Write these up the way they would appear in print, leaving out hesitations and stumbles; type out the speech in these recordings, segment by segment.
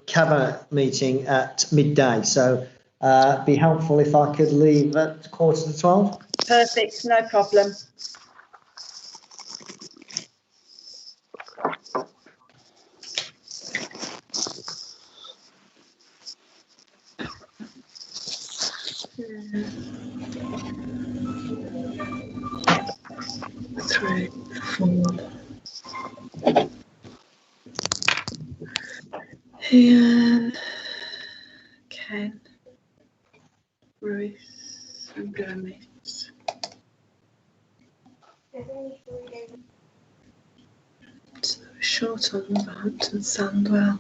cabinet meeting at midday, so be helpful if I could leave at 11:45. Perfect, no problem. Three, four. Ian, Ken, Ruth, and Gomez. So short on Wolverhampton, Sandwell.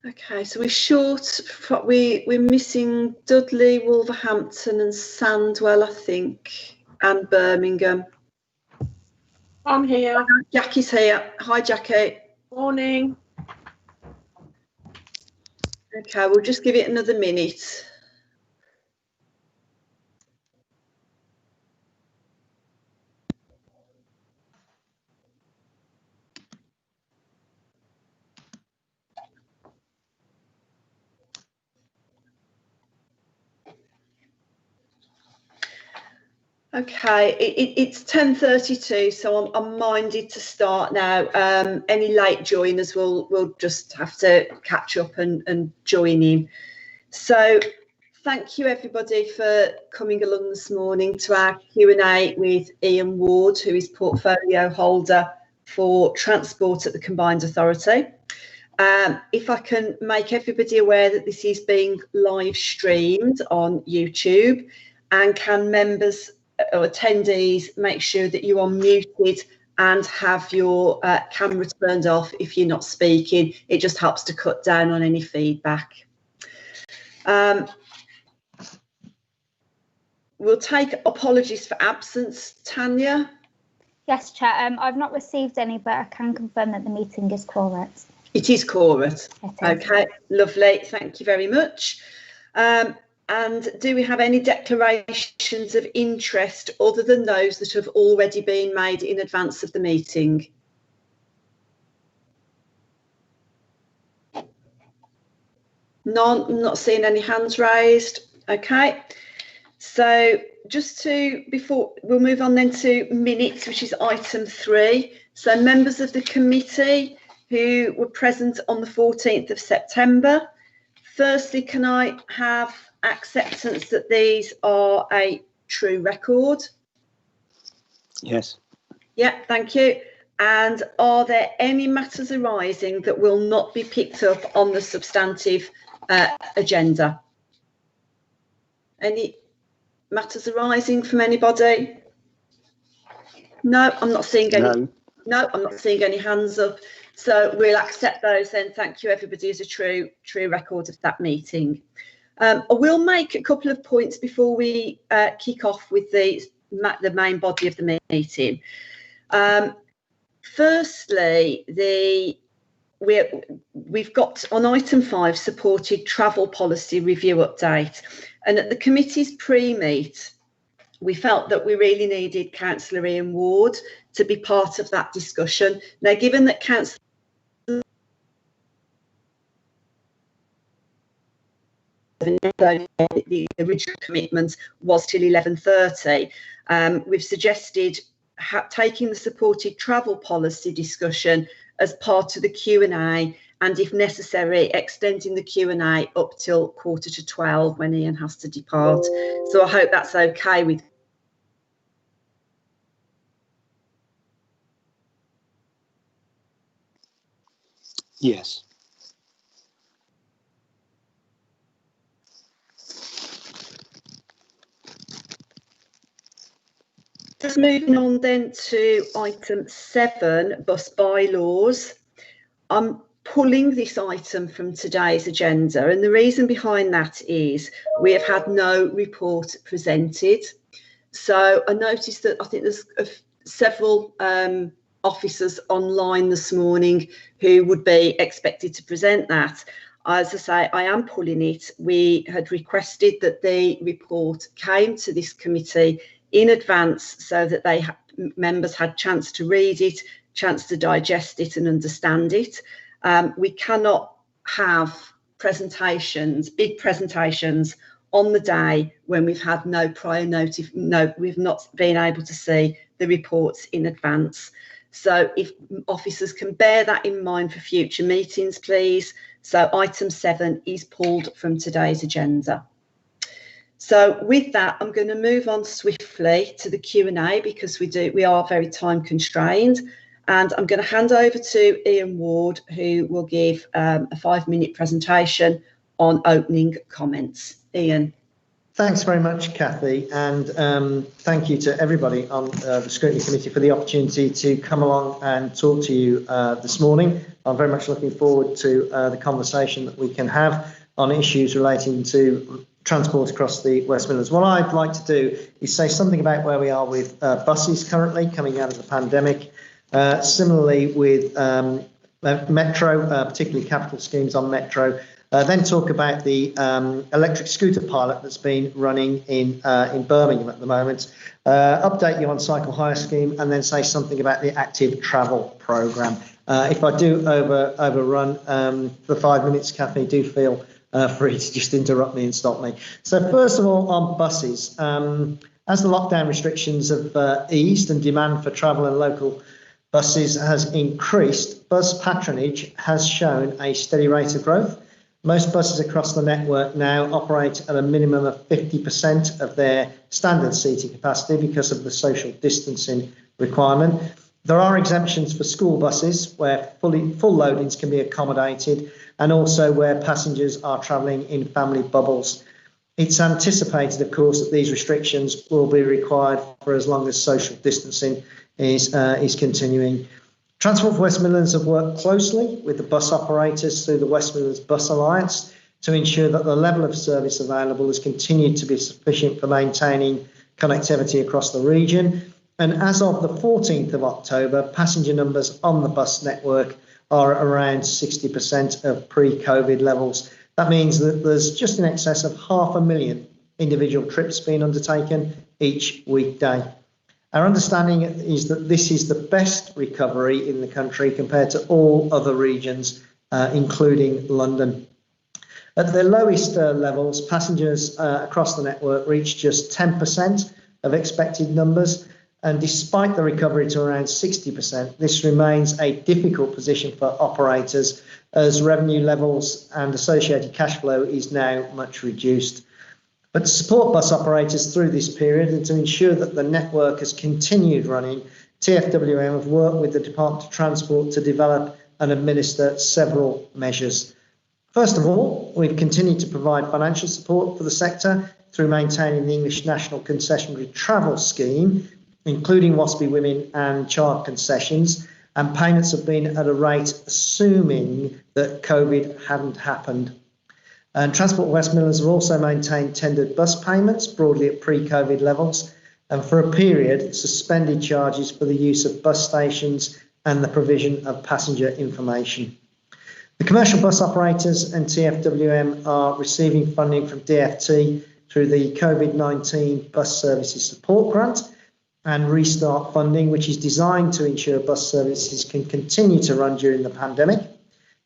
Okay, so we're short. We're missing Dudley, Wolverhampton, and Sandwell, I think, and Birmingham. I'm here. Jackie's here. Hi, Jackie. Morning. Okay, we'll just give it another minute. Okay, it's 10:32, so I'm minded to start now. Any late joiners will just have to catch up and join in. So thank you everybody for coming along this morning to our Q&A with Ian Ward, who is portfolio holder for transport at the Combined Authority. If I can make everybody aware that this is being live streamed on YouTube, and can members or attendees make sure that you are muted and have your camera turned off if you're not speaking. It just helps to cut down on any feedback. We'll take apologies for absence. Tanya? Yes, Chair. I've not received any, but I can confirm that the meeting is correct. It is correct. Okay, lovely. Thank you very much. And do we have any declarations of interest other than those that have already been made in advance of the meeting? None, I'm not seeing any hands raised. Okay, so before we'll move on then to minutes, which is item 3. So members of the committee who were present on the 14th of September, firstly, can I have acceptance that these are a true record? Yes. Yeah, thank you. And are there any matters arising that will not be picked up on the substantive agenda? Any matters arising from anybody? No, I'm not seeing any. No, I'm not seeing any hands up. So we'll accept those then. Thank you, everybody, as a true record of that meeting. I will make a couple of points before we kick off with the main body of the meeting. Firstly, we've got on item 5 supported travel policy review update, and at the committee's pre-meet, we felt that we really needed Councillor Ian Ward to be part of that discussion. Now, given that Councillor the original commitment was till 11:30, we've suggested taking the supported travel policy discussion as part of the Q&A, and if necessary, extending the Q&A up till 11:45 when Ian has to depart. So I hope that's okay with. Yes. Just moving on then to item 7, bus bylaws. I'm pulling this item from today's agenda, and the reason behind that is we have had no report presented. So I noticed that I think there's several officers online this morning who would be expected to present that. As I say, I am pulling it. We had requested that the report came to this committee in advance so that members had chance to read it, chance to digest it and understand it. We cannot have presentations, big presentations on the day when we've had no prior notice, we've not been able to see the reports in advance. So if officers can bear that in mind for future meetings, please. So item 7 is pulled from today's agenda. So with that, I'm going to move on swiftly to the Q&A because we are very time constrained. And I'm going to hand over to Ian Ward, who will give a 5-minute presentation on opening comments. Ian. Thanks very much, Kathy, and thank you to everybody on the Scrutiny Committee for the opportunity to come along and talk to you this morning. I'm very much looking forward to the conversation that we can have on issues relating to transport across the West Midlands. What I'd like to do is say something about where we are with buses currently coming out of the pandemic. Similarly with Metro, particularly capital schemes on Metro. Then talk about the electric scooter pilot that's been running in Birmingham at the moment. Update you on cycle hire scheme, and then say something about the active travel programme. If I do overrun for 5 minutes, Kathy, do feel free to just interrupt me and stop me. So first of all, on buses, as the lockdown restrictions have eased and demand for travel and local buses has increased, bus patronage has shown a steady rate of growth. Most buses across the network now operate at a minimum of 50% of their standard seating capacity because of the social distancing requirement. There are exemptions for school buses where full loadings can be accommodated, and also where passengers are travelling in family bubbles. It's anticipated, of course, that these restrictions will be required for as long as social distancing is continuing. Transport for West Midlands have worked closely with the bus operators through the West Midlands Bus Alliance to ensure that the level of service available has continued to be sufficient for maintaining connectivity across the region. And as of the 14th of October, passenger numbers on the bus network are around 60% of pre-COVID levels. That means that there's just in excess of 500,000 individual trips being undertaken each weekday. Our understanding is that this is the best recovery in the country compared to all other regions, including London. At the lowest levels, passengers across the network reached just 10% of expected numbers. And despite the recovery to around 60%, this remains a difficult position for operators as revenue levels and associated cash flow is now much reduced. But to support bus operators through this period and to ensure that the network has continued running, TfWM have worked with the Department of Transport to develop and administer several measures. First of all, we've continued to provide financial support for the sector through maintaining the English National Concessionary Travel Scheme, including WASPI Women and Child concessions, and payments have been at a rate assuming that COVID hadn't happened. And Transport West Midlands have also maintained tendered bus payments broadly at pre-COVID levels, and for a period suspended charges for the use of bus stations and the provision of passenger information. The commercial bus operators and TfWM are receiving funding from DfT through the COVID-19 Bus Services Support Grant and Restart funding, which is designed to ensure bus services can continue to run during the pandemic.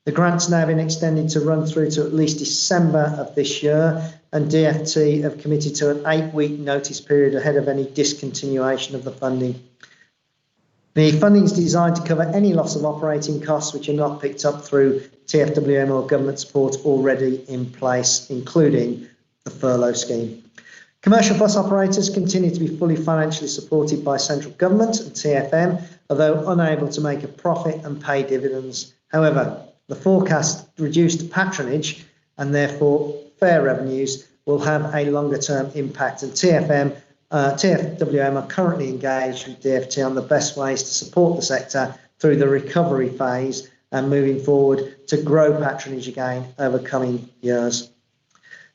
The grant's now been extended to run through to at least December of this year, and DfT have committed to an 8-week notice period ahead of any discontinuation of the funding. The funding is designed to cover any loss of operating costs which are not picked up through TfWM or government support already in place, including the furlough scheme. Commercial bus operators continue to be fully financially supported by central government and TfM, although unable to make a profit and pay dividends. However, the forecast reduced patronage and therefore fare revenues will have a longer term impact, and TfWM are currently engaged with DfT on the best ways to support the sector through the recovery phase and moving forward to grow patronage again over coming years.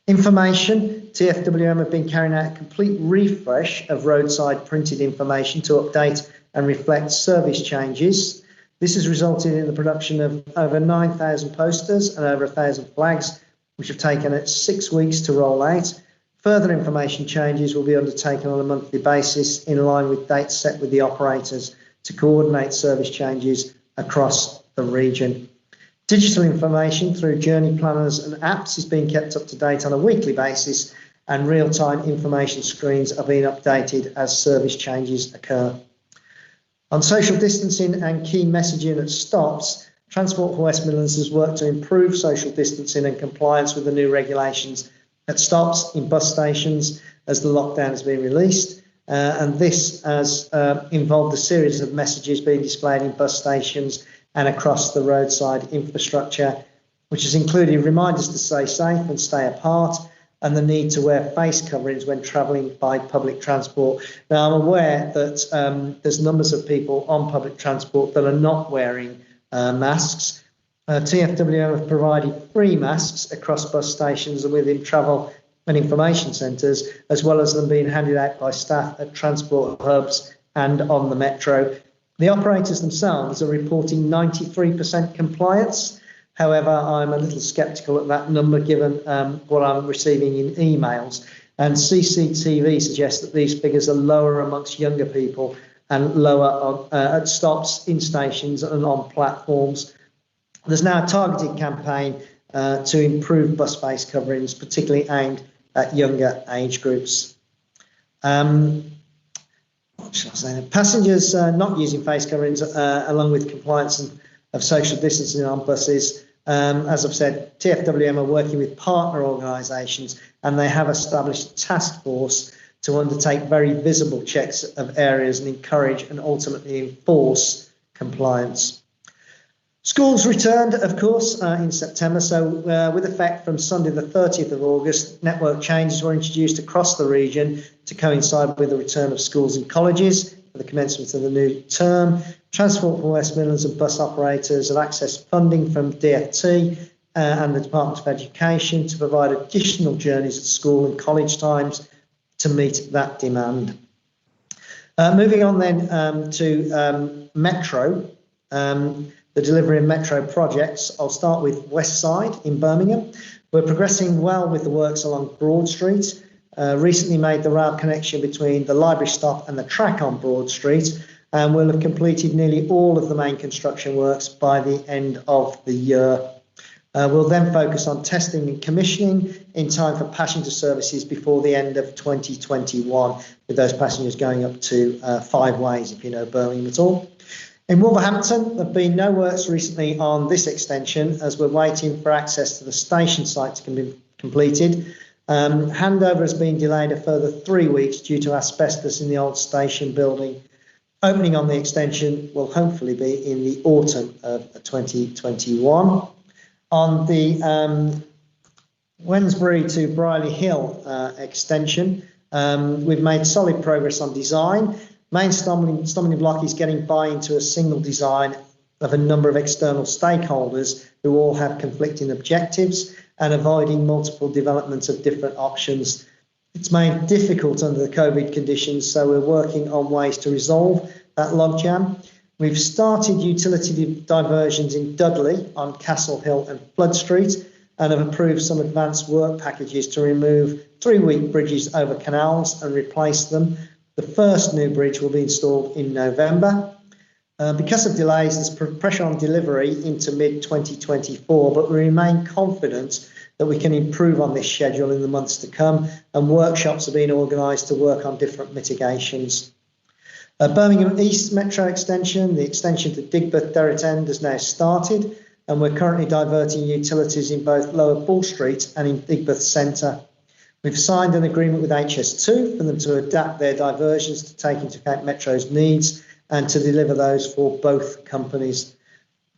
Information. TfWM have been carrying out a complete refresh of roadside printed information to update and reflect service changes. This has resulted in the production of over 9,000 posters and over 1,000 flags, which have taken it 6 weeks to roll out. Further information changes will be undertaken on a monthly basis in line with dates set with the operators to coordinate service changes across the region. Digital information through journey planners and apps is being kept up to date on a weekly basis, and real-time information screens are being updated as service changes occur. On social distancing and key messaging at stops, Transport for West Midlands has worked to improve social distancing and compliance with the new regulations at stops in bus stations as the lockdown has been released. And this has involved a series of messages being displayed in bus stations and across the roadside infrastructure, which has included reminders to stay safe and stay apart, and the need to wear face coverings when travelling by public transport. Now, I'm aware that there's numbers of people on public transport that are not wearing masks. TfWM have provided free masks across bus stations and within travel and information centres, as well as them being handed out by staff at transport hubs and on the metro. The operators themselves are reporting 93% compliance. However, I'm a little sceptical at that number given what I'm receiving in emails. And CCTV suggests that these figures are lower amongst younger people and lower at stops, in stations and on platforms. There's now a targeted campaign to improve bus face coverings, particularly aimed at younger age groups. What should I say? Passengers not using face coverings, along with compliance of social distancing on buses. As I've said, TfWM are working with partner organisations, and they have established a task force to undertake very visible checks of areas and encourage and ultimately enforce compliance. Schools returned, of course, in September, so with effect from Sunday the 30th of August, network changes were introduced across the region to coincide with the return of schools and colleges for the commencement of the new term. Transport for West Midlands and bus operators have accessed funding from DfT and the Department of Education to provide additional journeys at school and college times to meet that demand. Moving on then to Metro. The delivery of Metro projects. I'll start with West Side in Birmingham. We're progressing well with the works along Broad Street. Recently made the rail connection between the library stop and the track on Broad Street, and we'll have completed nearly all of the main construction works by the end of the year. We'll then focus on testing and commissioning in time for passenger services before the end of 2021, with those passengers going up to 5 ways, if you know Birmingham at all. In Wolverhampton, there have been no works recently on this extension as we're waiting for access to the station site to be completed. Handover has been delayed a further 3 weeks due to asbestos in the old station building. Opening on the extension will hopefully be in the autumn of 2021. On the Wensbury to Brierley Hill extension, we've made solid progress on design. Main stumbling block is getting buy-in to a single design of a number of external stakeholders who all have conflicting objectives and avoiding multiple developments of different options. It's made difficult under the COVID conditions, so we're working on ways to resolve that logjam. We've started utility diversions in Dudley on Castle Hill and Flood Street and have approved some advanced work packages to remove 3-week bridges over canals and replace them. The first new bridge will be installed in November. Because of delays, there's pressure on delivery into mid-2024, but we remain confident that we can improve on this schedule in the months to come, and workshops are being organised to work on different mitigations. Birmingham East Metro extension, the extension to Digbeth Derrit End has now started, and we're currently diverting utilities in both Lower Bull Street and in Digbeth Centre. We've signed an agreement with HS2 for them to adapt their diversions to take into account Metro's needs and to deliver those for both companies.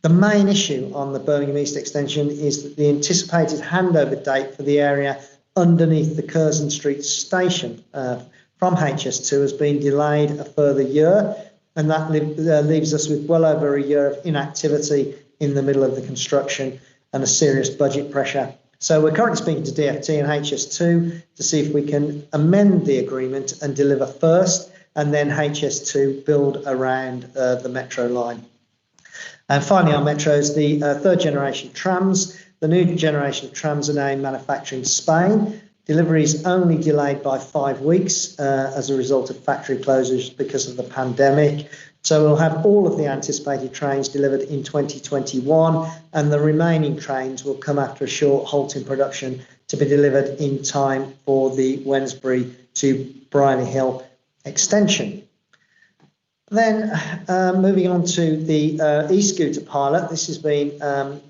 The main issue on the Birmingham East extension is that the anticipated handover date for the area underneath the Curzon Street station from HS2 has been delayed a further year, and that leaves us with well over a year of inactivity in the middle of the construction and a serious budget pressure. So we're currently speaking to DfT and HS2 to see if we can amend the agreement and deliver first, and then HS2 build around the metro line. And finally, on metros, the third generation trams. The new generation of trams are now in manufacture in Spain. Deliveries only delayed by 5 weeks as a result of factory closures because of the pandemic. So we'll have all of the anticipated trains delivered in 2021, and the remaining trains will come after a short halt in production to be delivered in time for the Wednesbury to Briley Hill extension. Then moving on to the e-scooter pilot. This has been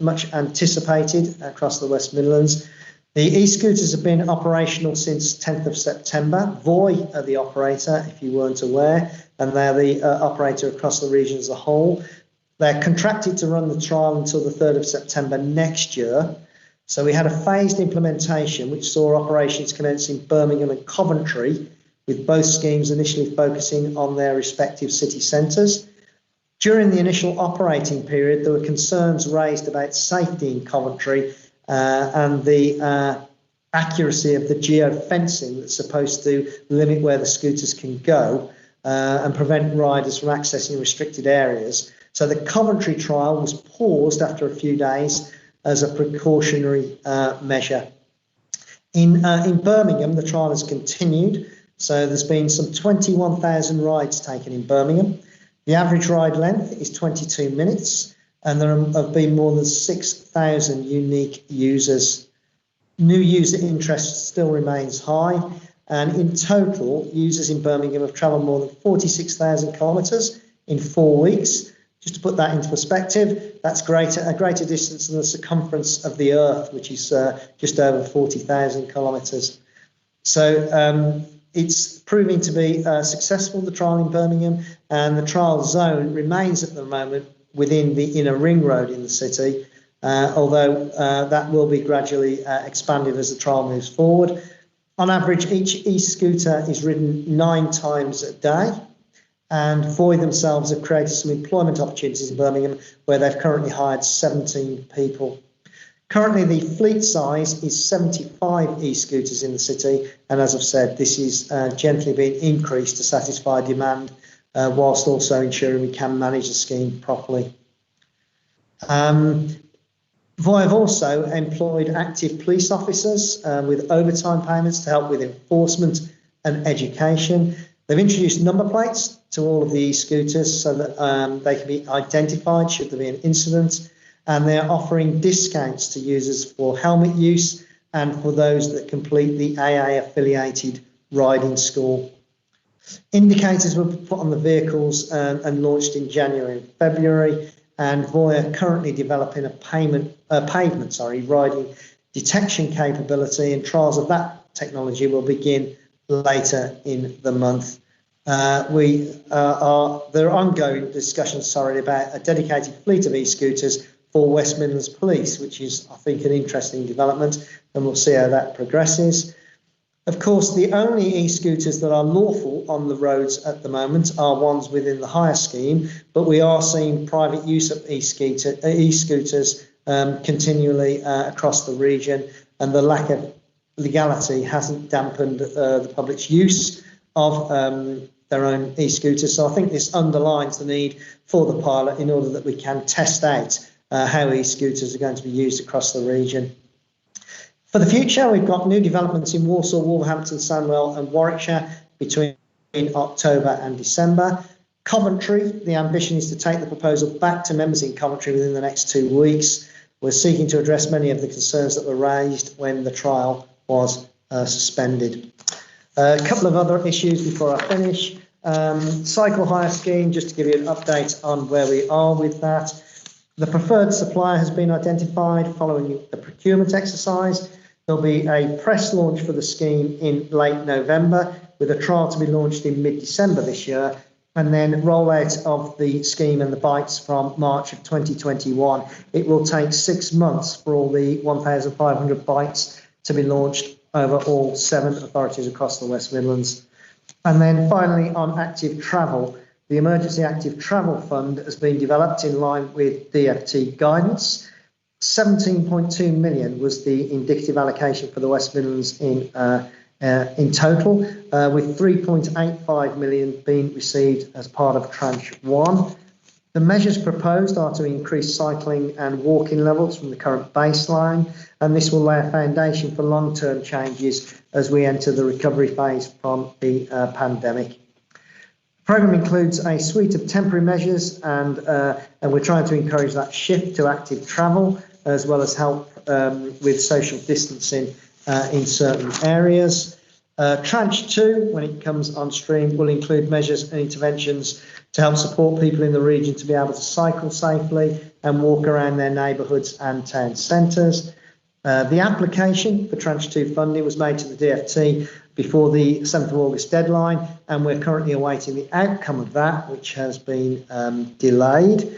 much anticipated across the West Midlands. The e-scooters have been operational since 10th of September. Voi are the operator, if you weren't aware, and they're the operator across the region as a whole. They're contracted to run the trial until the 3rd of September next year. So we had a phased implementation which saw operations commence in Birmingham and Coventry, with both schemes initially focusing on their respective city centres. During the initial operating period, there were concerns raised about safety in Coventry and the accuracy of the geo-fencing that's supposed to limit where the scooters can go and prevent riders from accessing restricted areas. So the Coventry trial was paused after a few days as a precautionary measure. In Birmingham, the trial has continued. So there's been some 21,000 rides taken in Birmingham. The average ride length is 22 minutes, and there have been more than 6,000 unique users. New user interest still remains high, and in total, users in Birmingham have travelled more than 46,000 kilometres in 4 weeks. Just to put that into perspective, that's a greater distance than the circumference of the Earth, which is just over 40,000 kilometres. So it's proving to be successful, the trial in Birmingham, and the trial zone remains at the moment within the inner ring road in the city, although that will be gradually expanded as the trial moves forward. On average, each e-scooter is ridden 9 times a day, and Voi themselves have created some employment opportunities in Birmingham where they've currently hired 17 people. Currently, the fleet size is 75 e-scooters in the city, and as I've said, this is gently being increased to satisfy demand, whilst also ensuring we can manage the scheme properly. Voi have also employed active police officers with overtime payments to help with enforcement and education. They've introduced number plates to all of the e-scooters so that they can be identified should there be an incident. And they're offering discounts to users for helmet use and for those that complete the AA-affiliated riding school. Indicators were put on the vehicles and launched in January and February, and Voi are currently developing a pavement riding detection capability, and trials of that technology will begin later in the month. There are ongoing discussions about a dedicated fleet of e-scooters for West Midlands Police, which is, I think, an interesting development, and we'll see how that progresses. Of course, the only e-scooters that are lawful on the roads at the moment are ones within the hire scheme, but we are seeing private use of e-scooters continually across the region, and the lack of legality hasn't dampened the public's use of their own e-scooters. So I think this underlines the need for the pilot in order that we can test out how e-scooters are going to be used across the region. For the future, we've got new developments in Walsall, Wolverhampton, Sandwell and Warwickshire between October and December. Coventry, the ambition is to take the proposal back to members in Coventry within the next 2 weeks. We're seeking to address many of the concerns that were raised when the trial was suspended. A couple of other issues before I finish. Cycle hire scheme, just to give you an update on where we are with that. The preferred supplier has been identified following the procurement exercise. There'll be a press launch for the scheme in late November, with a trial to be launched in mid-December this year, and then rollout of the scheme and the bikes from March of 2021. It will take 6 months for all the 1,500 bikes to be launched over all 7 authorities across the West Midlands. And then finally, on active travel, the Emergency Active Travel Fund has been developed in line with DfT guidance. 17.2 million was the indicative allocation for the West Midlands in total, with 3.85 million being received as part of Tranche 1. The measures proposed are to increase cycling and walking levels from the current baseline, and this will lay a foundation for long-term changes as we enter the recovery phase from the pandemic. The programme includes a suite of temporary measures, and we're trying to encourage that shift to active travel, as well as help with social distancing in certain areas. Tranche 2, when it comes on stream, will include measures and interventions to help support people in the region to be able to cycle safely and walk around their neighbourhoods and town centres. The application for Tranche 2 funding was made to the DfT before the 7th of August deadline, and we're currently awaiting the outcome of that, which has been delayed.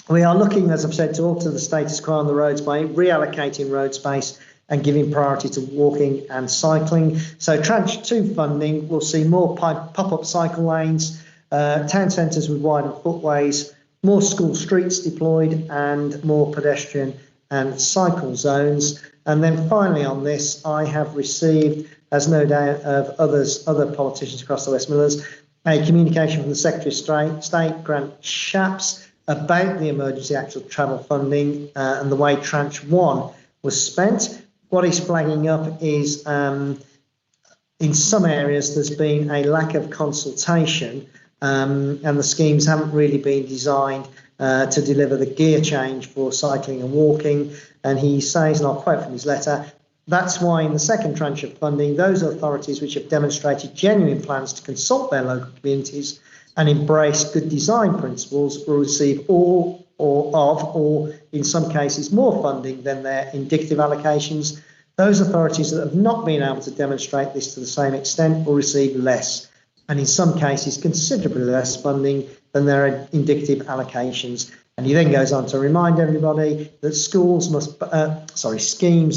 We are looking, as I've said, to alter the status quo on the roads by reallocating road space and giving priority to walking and cycling. So Tranche 2 funding will see more pop-up cycle lanes, town centres with wider footways, more school streets deployed, and more pedestrian and cycle zones. And then finally on this, I have received, as no doubt of other politicians across the West Midlands, a communication from the Secretary of State, Grant Shapps, about the Emergency Active Travel Funding and the way Tranche 1 was spent. What he's flagging up is in some areas there's been a lack of consultation and the schemes haven't really been designed to deliver the gear change for cycling and walking. And he says, and I'll quote from his letter, that's why in the second tranche of funding, those authorities which have demonstrated genuine plans to consult their local communities and embrace good design principles will receive all or in some cases more funding than their indicative allocations. Those authorities that have not been able to demonstrate this to the same extent will receive less, and in some cases considerably less funding than their indicative allocations. And he then goes on to remind everybody that schemes,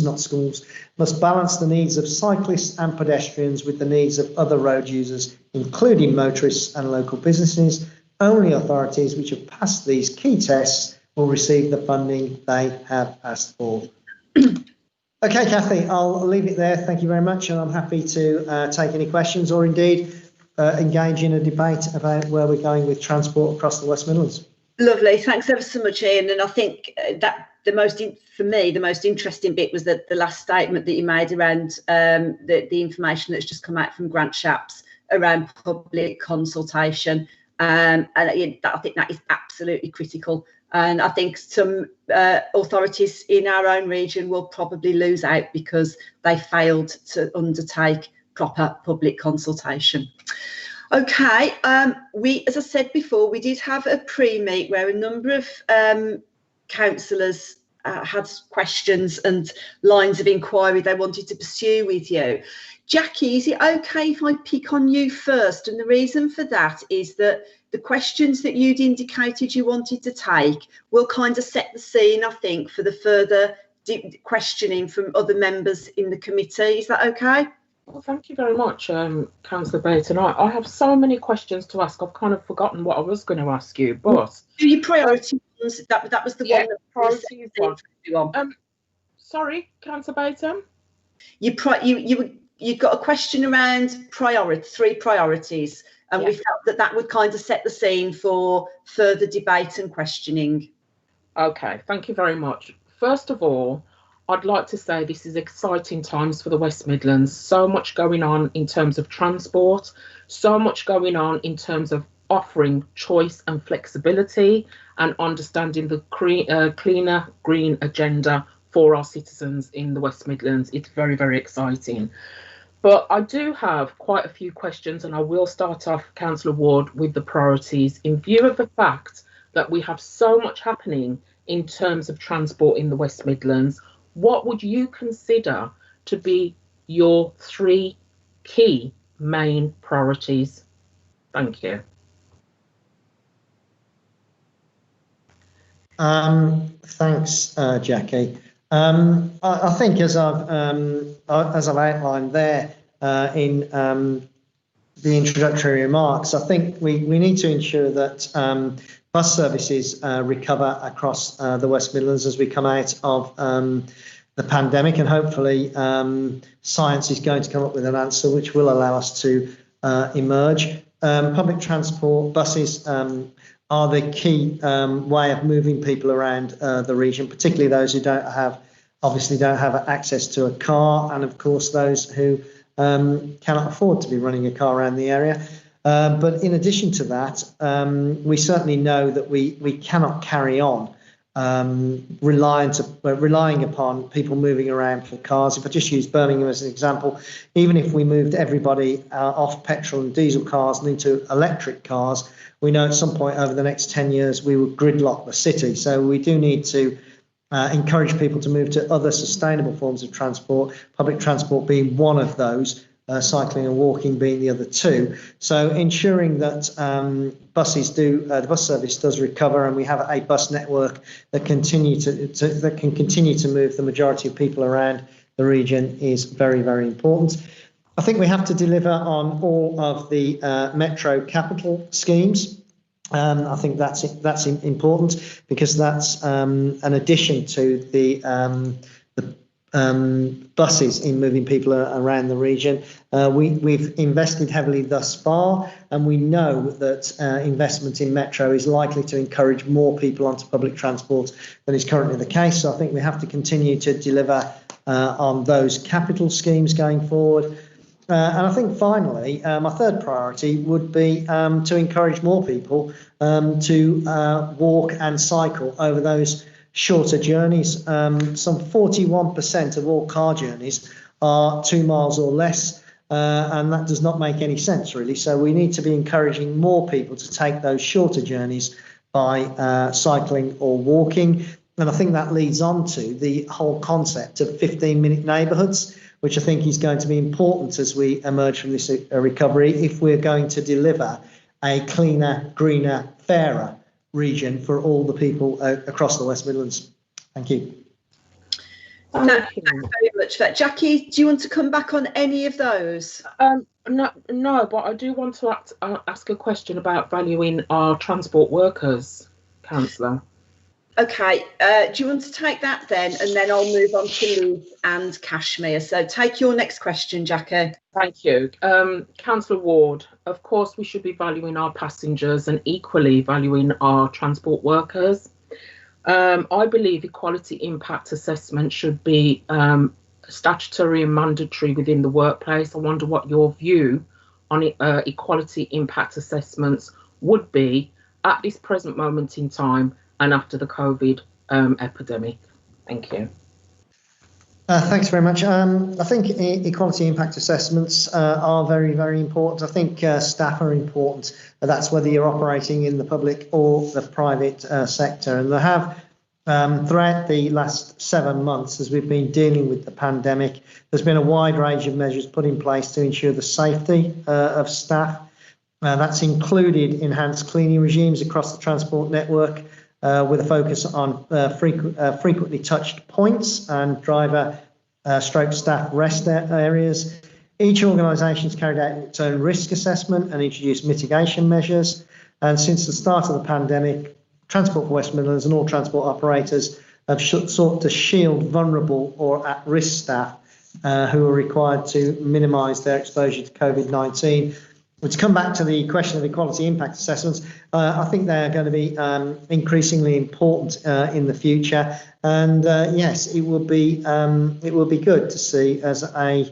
not schools, must balance the needs of cyclists and pedestrians with the needs of other road users, including motorists and local businesses. Only authorities which have passed these key tests will receive the funding they have asked for. Okay, Kathy, I'll leave it there. Thank you very much, and I'm happy to take any questions or indeed engage in a debate about where we're going with transport across the West Midlands. Lovely, thanks ever so much, Ian. And I think that the most interesting bit was that the last statement that you made around the information that's just come out from Grant Shapps around public consultation. And I think that is absolutely critical. And I think some authorities in our own region will probably lose out because they failed to undertake proper public consultation. Okay, as I said before, we did have a pre-meet where a number of councillors had questions and lines of inquiry they wanted to pursue with you. Jackie, is it okay if I pick on you first? And the reason for that is that the questions that you'd indicated you wanted to take will kind of set the scene, I think, for the further questioning from other members in the committee. Is that okay? Well, thank you very much, Councillor Baton. I have so many questions to ask. I've kind of forgotten what I was going to ask you, but your priority ones. That was the one. That priority one. Sorry, Councillor Baton. You've got a question around three priorities, and we felt that would kind of set the scene for further debate and questioning. Okay, thank you very much. First of all, I'd like to say this is exciting times for the West Midlands. So much going on in terms of transport, so much going on in terms of offering choice and flexibility and understanding the cleaner green agenda for our citizens in the West Midlands. It's very, very exciting. But I do have quite a few questions, and I will start off, Councillor Ward, with the priorities in view of the fact that we have so much happening in terms of transport in the West Midlands. What would you consider to be your three key main priorities? Thank you. Thanks, Jackie. I think as I've outlined there in the introductory remarks, I think we need to ensure that bus services recover across the West Midlands as we come out of the pandemic, and hopefully science is going to come up with an answer which will allow us to emerge. Public transport, buses are the key way of moving people around the region, particularly those who obviously don't have access to a car, and of course those who cannot afford to be running a car around the area. But in addition to that, we certainly know that we cannot carry on relying upon people moving around for cars. If I just use Birmingham as an example, even if we moved everybody off petrol and diesel cars and into electric cars, we know at some point over the next 10 years we will gridlock the city. So we do need to encourage people to move to other sustainable forms of transport, public transport being one of those, cycling and walking being the other two. So ensuring that the bus service does recover, and we have a bus network that can continue to move the majority of people around the region is very, very important. I think we have to deliver on all of the metro capital schemes. I think that's important, because that's an addition to the buses in moving people around the region. We've invested heavily thus far, and we know that investment in metro is likely to encourage more people onto public transport than is currently the case. So I think we have to continue to deliver on those capital schemes going forward. And I think finally, my third priority would be to encourage more people to walk and cycle over those shorter journeys. Some 41% of all car journeys are 2 miles or less, and that does not make any sense really. So we need to be encouraging more people to take those shorter journeys by cycling or walking. And I think that leads on to the whole concept of 15-minute neighbourhoods, which I think is going to be important as we emerge from this recovery, if we're going to deliver a cleaner, greener, fairer region for all the people across the West Midlands. Thank you. Thanks very much for that. Jackie, do you want to come back on any of those? No, but I do want to ask a question about valuing our transport workers, Councillor. Okay, do you want to take that then, and then I'll move on to Liz and Kashmir. So take your next question, Jackie. Thank you. Councillor Ward, of course we should be valuing our passengers and equally valuing our transport workers. I believe equality impact assessment should be statutory and mandatory within the workplace. I wonder what your view on equality impact assessments would be at this present moment in time and after the COVID epidemic. Thank you. Thanks very much. I think equality impact assessments are very, very important. I think staff are important. That's whether you're operating in the public or the private sector. And they have, throughout the last 7 months, as we've been dealing with the pandemic, there's been a wide range of measures put in place to ensure the safety of staff. That's included enhanced cleaning regimes across the transport network, with a focus on frequently touched points and driver stroke staff rest areas. Each organisation has carried out its own risk assessment and introduced mitigation measures. And since the start of the pandemic, Transport for West Midlands and all transport operators have sought to shield vulnerable or at-risk staff who are required to minimise their exposure to COVID-19. But to come back to the question of equality impact assessments, I think they are going to be increasingly important in the future. And yes, it will be good to see, as a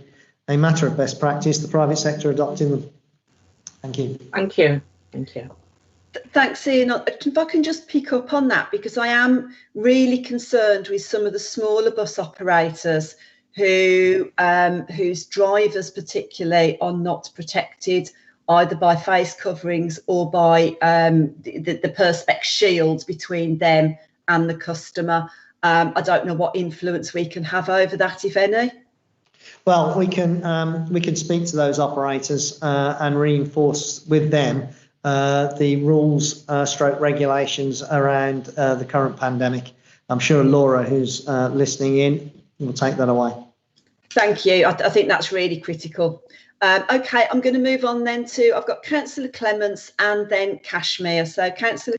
matter of best practice, the private sector adopting them. Thank you. Thank you. Thank you. Thanks, Ian. If I can just pick up on that, because I am really concerned with some of the smaller bus operators whose drivers particularly are not protected either by face coverings or by the perspex shield between them and the customer. I don't know what influence we can have over that, if any. Well, we can speak to those operators and reinforce with them the rules, stroke regulations around the current pandemic. I'm sure Laura, who's listening in, will take that away. Thank you. I think that's really critical. OK, I'm going to move on then to, I've got Councillor Clements and then Kashmir. So Councillor.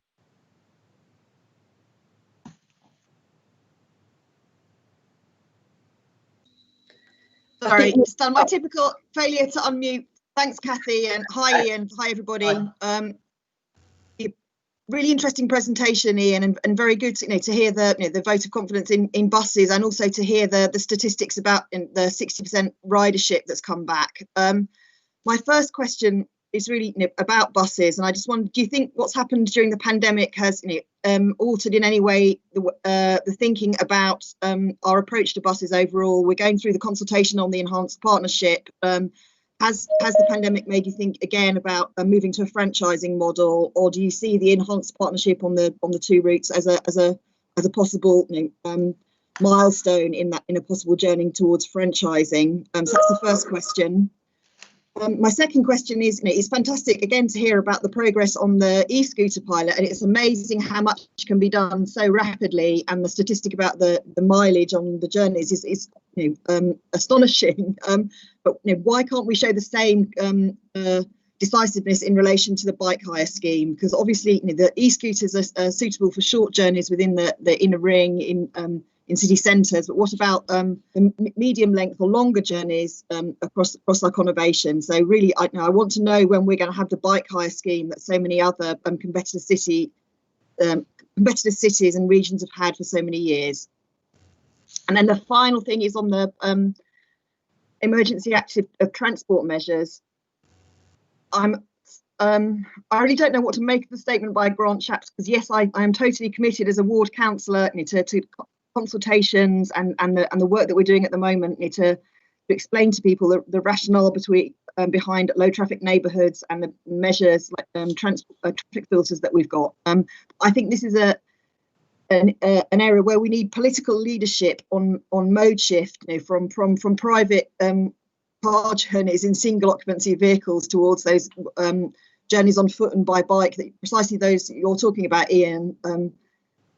Sorry, it's done my typical failure to unmute. Thanks, Kathy, and hi, Ian. Hi, everybody. Really interesting presentation, Ian, and very good to hear the vote of confidence in buses, and also to hear the statistics about the 60% ridership that's come back. My first question is really about buses, and I just wonder, do you think what's happened during the pandemic has altered in any way the thinking about our approach to buses overall? We're going through the consultation on the enhanced partnership. Has the pandemic made you think again about moving to a franchising model, or do you see the enhanced partnership on the two routes as a possible milestone in a possible journey towards franchising? So that's the first question. My second question is, it's fantastic again to hear about the progress on the e-scooter pilot, and it's amazing how much can be done so rapidly, and the statistic about the mileage on the journeys is astonishing. But why can't we show the same decisiveness in relation to the bike hire scheme? Because obviously the e-scooters are suitable for short journeys within the inner ring in city centres, but what about the medium length or longer journeys across our conurbation? So really, I want to know when we're going to have the bike hire scheme that so many other competitor cities and regions have had for so many years. And then the final thing is on the emergency active transport measures. I really don't know what to make of the statement by Grant Shapps, because yes, I am totally committed as a ward councillor to consultations and the work that we're doing at the moment to explain to people the rationale behind low traffic neighbourhoods and the measures like traffic filters that we've got. I think this is an area where we need political leadership on mode shift, from private car journeys in single occupancy vehicles towards those journeys on foot and by bike, precisely those you're talking about, Ian.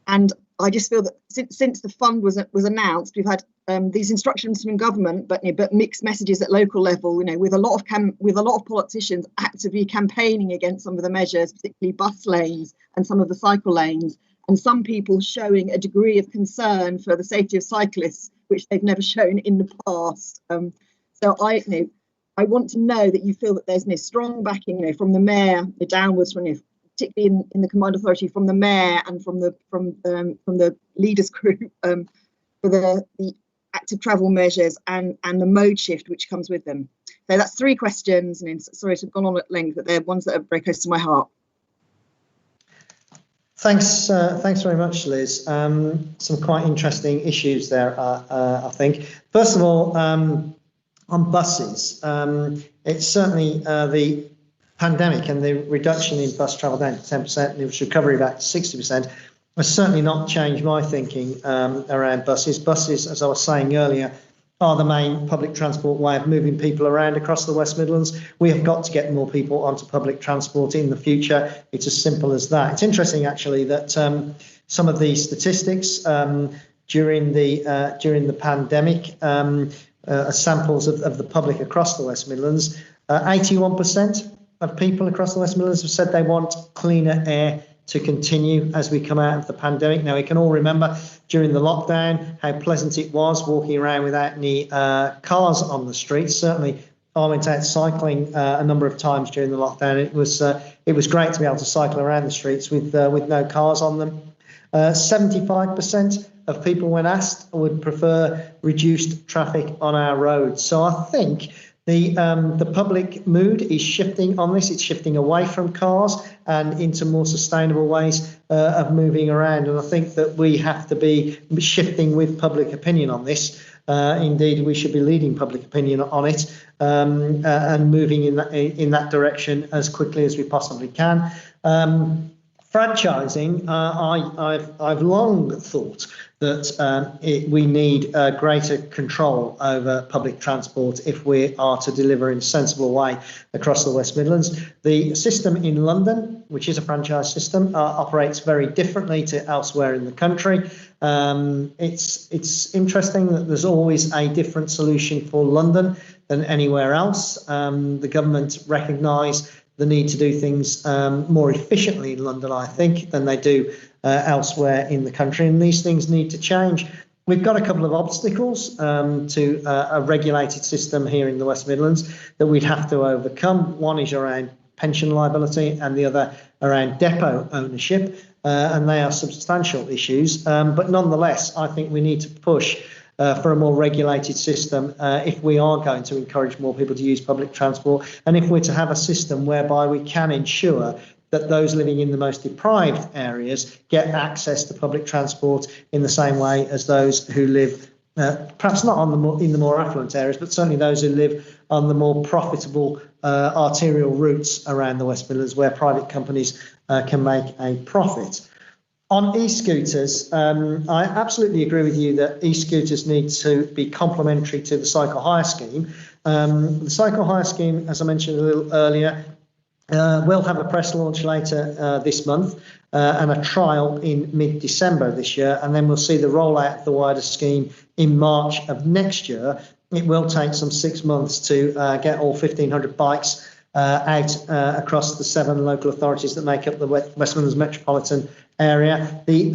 And I just feel that since the fund was announced, we've had these instructions from government, but mixed messages at local level. With a lot of politicians actively campaigning against some of the measures, particularly bus lanes and some of the cycle lanes, and some people showing a degree of concern for the safety of cyclists, which they've never shown in the past. So I want to know that you feel that there's strong backing, from the mayor downwards, from particularly in the combined authority, from the mayor and from the leaders group, for the active travel measures and the mode shift which comes with them. So that's three questions, and sorry to have gone on at length, but they're ones that are very close to my heart. Thanks very much, Liz. Some quite interesting issues there, I think. First of all, on buses, it's certainly the pandemic and the reduction in bus travel down to 10% and its recovery back to 60% has certainly not changed my thinking around buses. Buses, as I was saying earlier, are the main public transport way of moving people around across the West Midlands. We have got to get more people onto public transport in the future. It's as simple as that. It's interesting, actually, that some of the statistics during the pandemic, samples of the public across the West Midlands, 81% of people across the West Midlands have said they want cleaner air to continue as we come out of the pandemic. Now, we can all remember during the lockdown how pleasant it was walking around without any cars on the streets. Certainly, I went out cycling a number of times during the lockdown. It was great to be able to cycle around the streets with no cars on them. 75% of people, when asked, would prefer reduced traffic on our roads. So I think the public mood is shifting on this. It's shifting away from cars and into more sustainable ways of moving around. And I think that we have to be shifting with public opinion on this. Indeed, we should be leading public opinion on it and moving in that direction as quickly as we possibly can. Franchising, I've long thought that we need greater control over public transport if we are to deliver in a sensible way across the West Midlands. The system in London which is a franchise system, operates very differently to elsewhere in the country. It's interesting that there's always a different solution for London than anywhere else. The government recognise the need to do things more efficiently in London, I think, than they do elsewhere in the country, and these things need to change. We've got a couple of obstacles to a regulated system here in the West Midlands that we'd have to overcome. One is around pension liability and the other around depot ownership, and they are substantial issues. But nonetheless, I think we need to push for a more regulated system if we are going to encourage more people to use public transport, and if we're to have a system whereby we can ensure that those living in the most deprived areas get access to public transport in the same way as those who live, perhaps not in the more affluent areas, but certainly those who live on the more profitable arterial routes around the West Midlands, where private companies can make a profit. On e-scooters, I absolutely agree with you that e-scooters need to be complementary to the cycle hire scheme. The cycle hire scheme, as I mentioned a little earlier, we'll have a press launch later this month and a trial in mid-December this year, and then we'll see the rollout of the wider scheme in March of next year. It will take some 6 months to get all 1,500 bikes out across the 7 local authorities that make up the West Midlands metropolitan area. The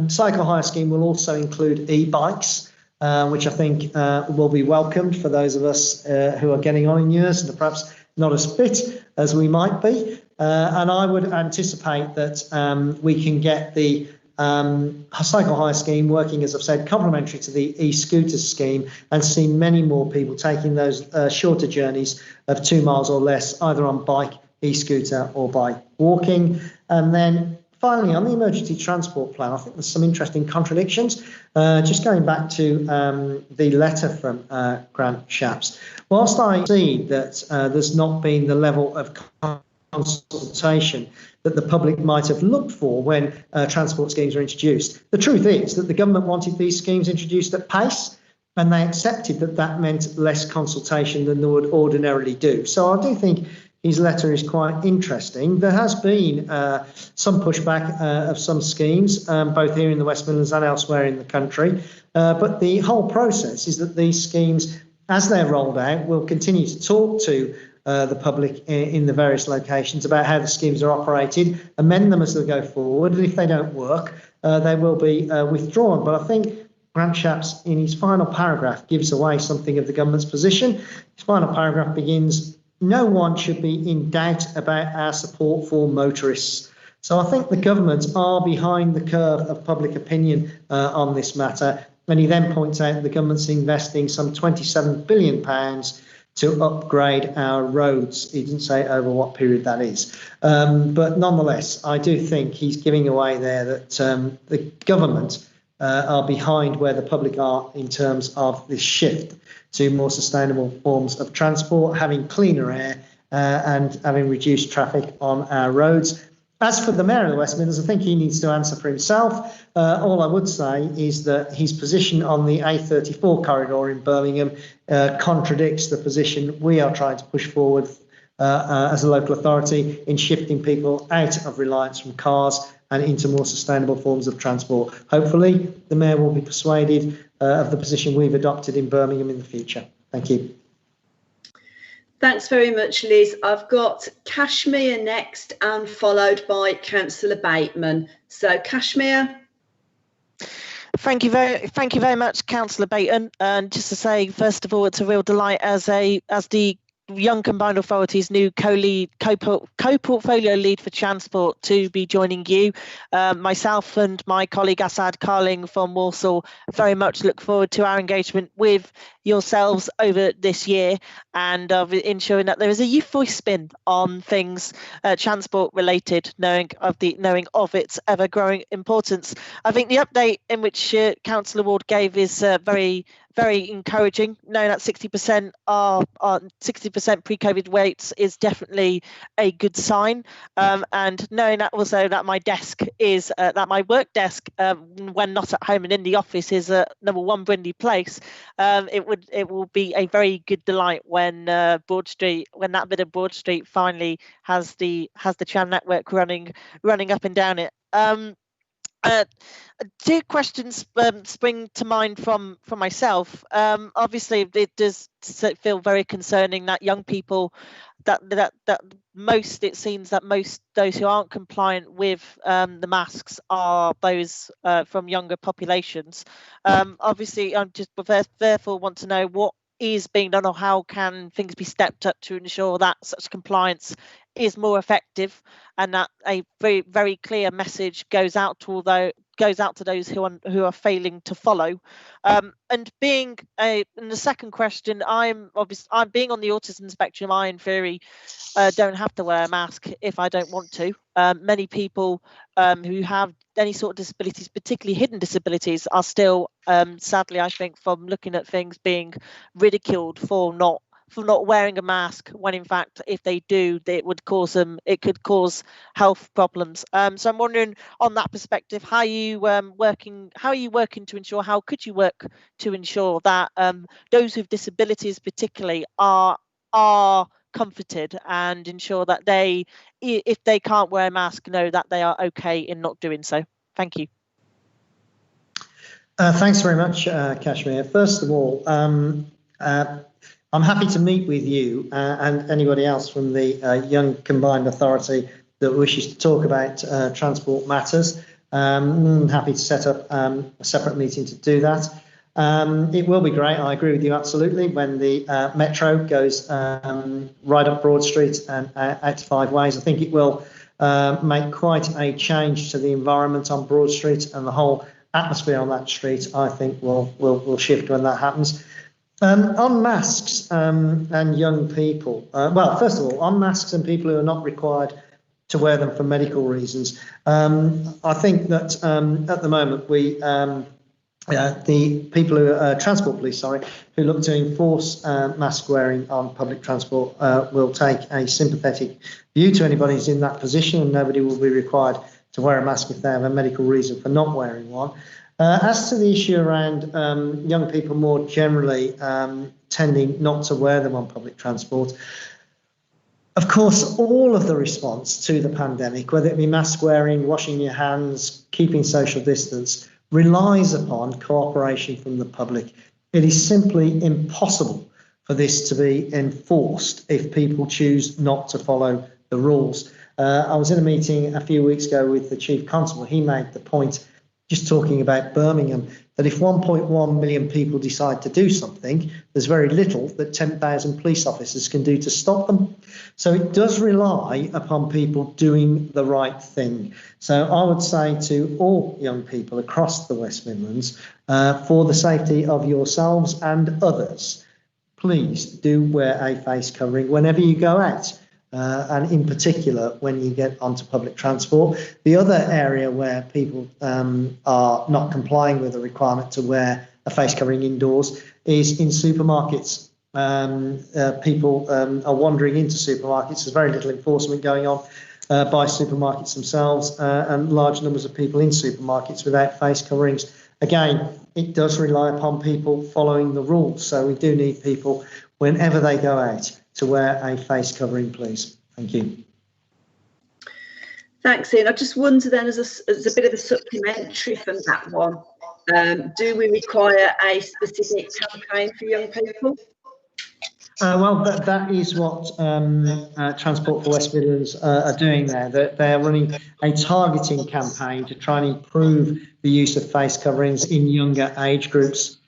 cycle hire scheme will also include e-bikes, which I think will be welcomed for those of us who are getting on in years and are perhaps not as fit as we might be. And I would anticipate that we can get the cycle hire scheme working, as I've said, complementary to the e-scooters scheme, and see many more people taking those shorter journeys of 2 miles or less, either on bike, e-scooter, or by walking. And then finally, on the emergency transport plan, I think there's some interesting contradictions. Just going back to the letter from Grant Shapps, whilst I see that there's not been the level of consultation that the public might have looked for when transport schemes were introduced, the truth is that the government wanted these schemes introduced at pace, and they accepted that that meant less consultation than they would ordinarily do. So I do think his letter is quite interesting. There has been some pushback of some schemes, both here in the West Midlands and elsewhere in the country. But the whole process is that these schemes, as they're rolled out, will continue to talk to the public in the various locations about how the schemes are operated, amend them as they go forward, and if they don't work, they will be withdrawn. But I think Grant Shapps, in his final paragraph, gives away something of the government's position. His final paragraph begins, "No one should be in doubt about our support for motorists." So I think the government are behind the curve of public opinion on this matter. And he then points out the government's investing some £27 billion to upgrade our roads. He didn't say over what period that is. But nonetheless, I do think he's giving away there that the government are behind where the public are in terms of this shift to more sustainable forms of transport, having cleaner air and having reduced traffic on our roads. As for the Mayor of the West Midlands, I think he needs to answer for himself. All I would say is that his position on the A34 corridor in Birmingham contradicts the position we are trying to push forward as a local authority in shifting people out of reliance from cars and into more sustainable forms of transport. Hopefully, the Mayor will be persuaded of the position we've adopted in Birmingham in the future. Thank you. Thanks very much, Liz. I've got Kashmir next and followed by Councillor Bateman. So, Kashmir. Thank you very much, Councillor Bateman. And just to say, first of all, it's a real delight as the Young Combined Authorities' new co-portfolio lead for transport to be joining you. Myself and my colleague Asad Carling from Walsall very much look forward to our engagement with yourselves over this year, and of ensuring that there is a youthful spin on things transport related, knowing of its ever growing importance. I think the update in which Councillor Ward gave is very very encouraging. Knowing that 60% are 60% pre-COVID rates is definitely a good sign. And knowing that also that my desk is that my work desk, when not at home and in the office, is at number 1 Brindley Place, it will be a very good delight when Broad Street, when that bit of Broad Street finally has the tram network running up and down it. 2 questions spring to mind from myself. Obviously, it does feel very concerning that young people, that most, it seems that most those who aren't compliant with the masks are those from younger populations. Obviously, I'm just therefore want to know what is being done, or how can things be stepped up to ensure that such compliance is more effective, and that a very, very clear message goes out to those who are failing to follow. And the second question, I'm being on the autism spectrum. I, in theory, don't have to wear a mask if I don't want to. Many people who have any sort of disabilities, particularly hidden disabilities, are still, sadly, I think, from looking at things, being ridiculed for not wearing a mask, when in fact, if they do, it could cause health problems. So I'm wondering, on that perspective, how could you work to ensure that those with disabilities particularly are comforted, and ensure that they, if they can't wear a mask, know that they are okay in not doing so. Thank you. Thanks very much, Kashmir. First of all, I'm happy to meet with you and anybody else from the Young Combined Authority that wishes to talk about transport matters. I'm happy to set up a separate meeting to do that. It will be great, I agree with you absolutely, when the Metro goes right up Broad Street and out to 5 Ways. I think it will make quite a change to the environment on Broad Street, and the whole atmosphere on that street, I think, will shift when that happens. On masks and young people, well, first of all, on masks and people who are not required to wear them for medical reasons, I think that at the moment the people who are transport police, who look to enforce mask wearing on public transport will take a sympathetic view to anybody who's in that position, and nobody will be required to wear a mask if they have a medical reason for not wearing one. As to the issue around young people more generally tending not to wear them on public transport, of course, all of the response to the pandemic, whether it be mask wearing, washing your hands, keeping social distance, relies upon cooperation from the public. It is simply impossible for this to be enforced if people choose not to follow the rules. I was in a meeting a few weeks ago with the Chief Constable. He made the point, just talking about Birmingham, that if 1.1 million people decide to do something, there's very little that 10,000 police officers can do to stop them. So it does rely upon people doing the right thing. So I would say to all young people across the West Midlands, for the safety of yourselves and others, please do wear a face covering whenever you go out. And in particular, when you get onto public transport. The other area where people are not complying with the requirement to wear a face covering indoors is in supermarkets. People are wandering into supermarkets. There's very little enforcement going on by supermarkets themselves, and large numbers of people in supermarkets without face coverings. Again, it does rely upon people following the rules. So we do need people, whenever they go out, to wear a face covering, please. Thank you. Thanks, Ian. I just wonder then, as a bit of a supplementary from that one, do we require a specific campaign for young people? Well, that is what Transport for West Midlands are doing there. They're running a targeting campaign to try and improve the use of face coverings in younger age groups.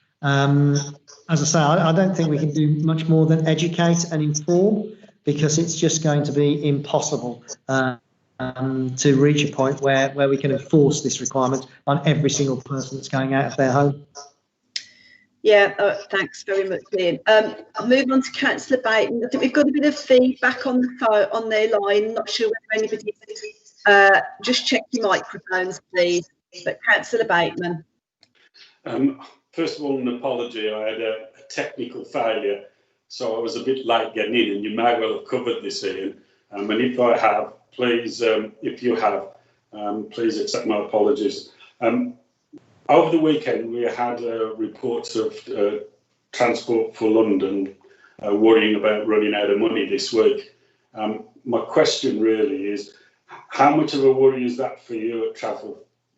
As I say, I don't think we can do much more than educate and inform, because it's just going to be impossible to reach a point where we can enforce this requirement on every single person that's going out of their home. Yeah, thanks very much, Ian. I'll move on to Councillor Bateman. I think we've got a bit of feedback on the phone, on their line. I'm not sure whether anybody just check your microphones, please. But Councillor Bateman. first of all, an apology. I had a technical failure, so I was a bit late getting in, and you may well have covered this, Ian. And if I have, please, if you have, please accept my apologies. Over the weekend, we had reports of Transport for London worrying about running out of money this week. My question really is, how much of a worry is that for you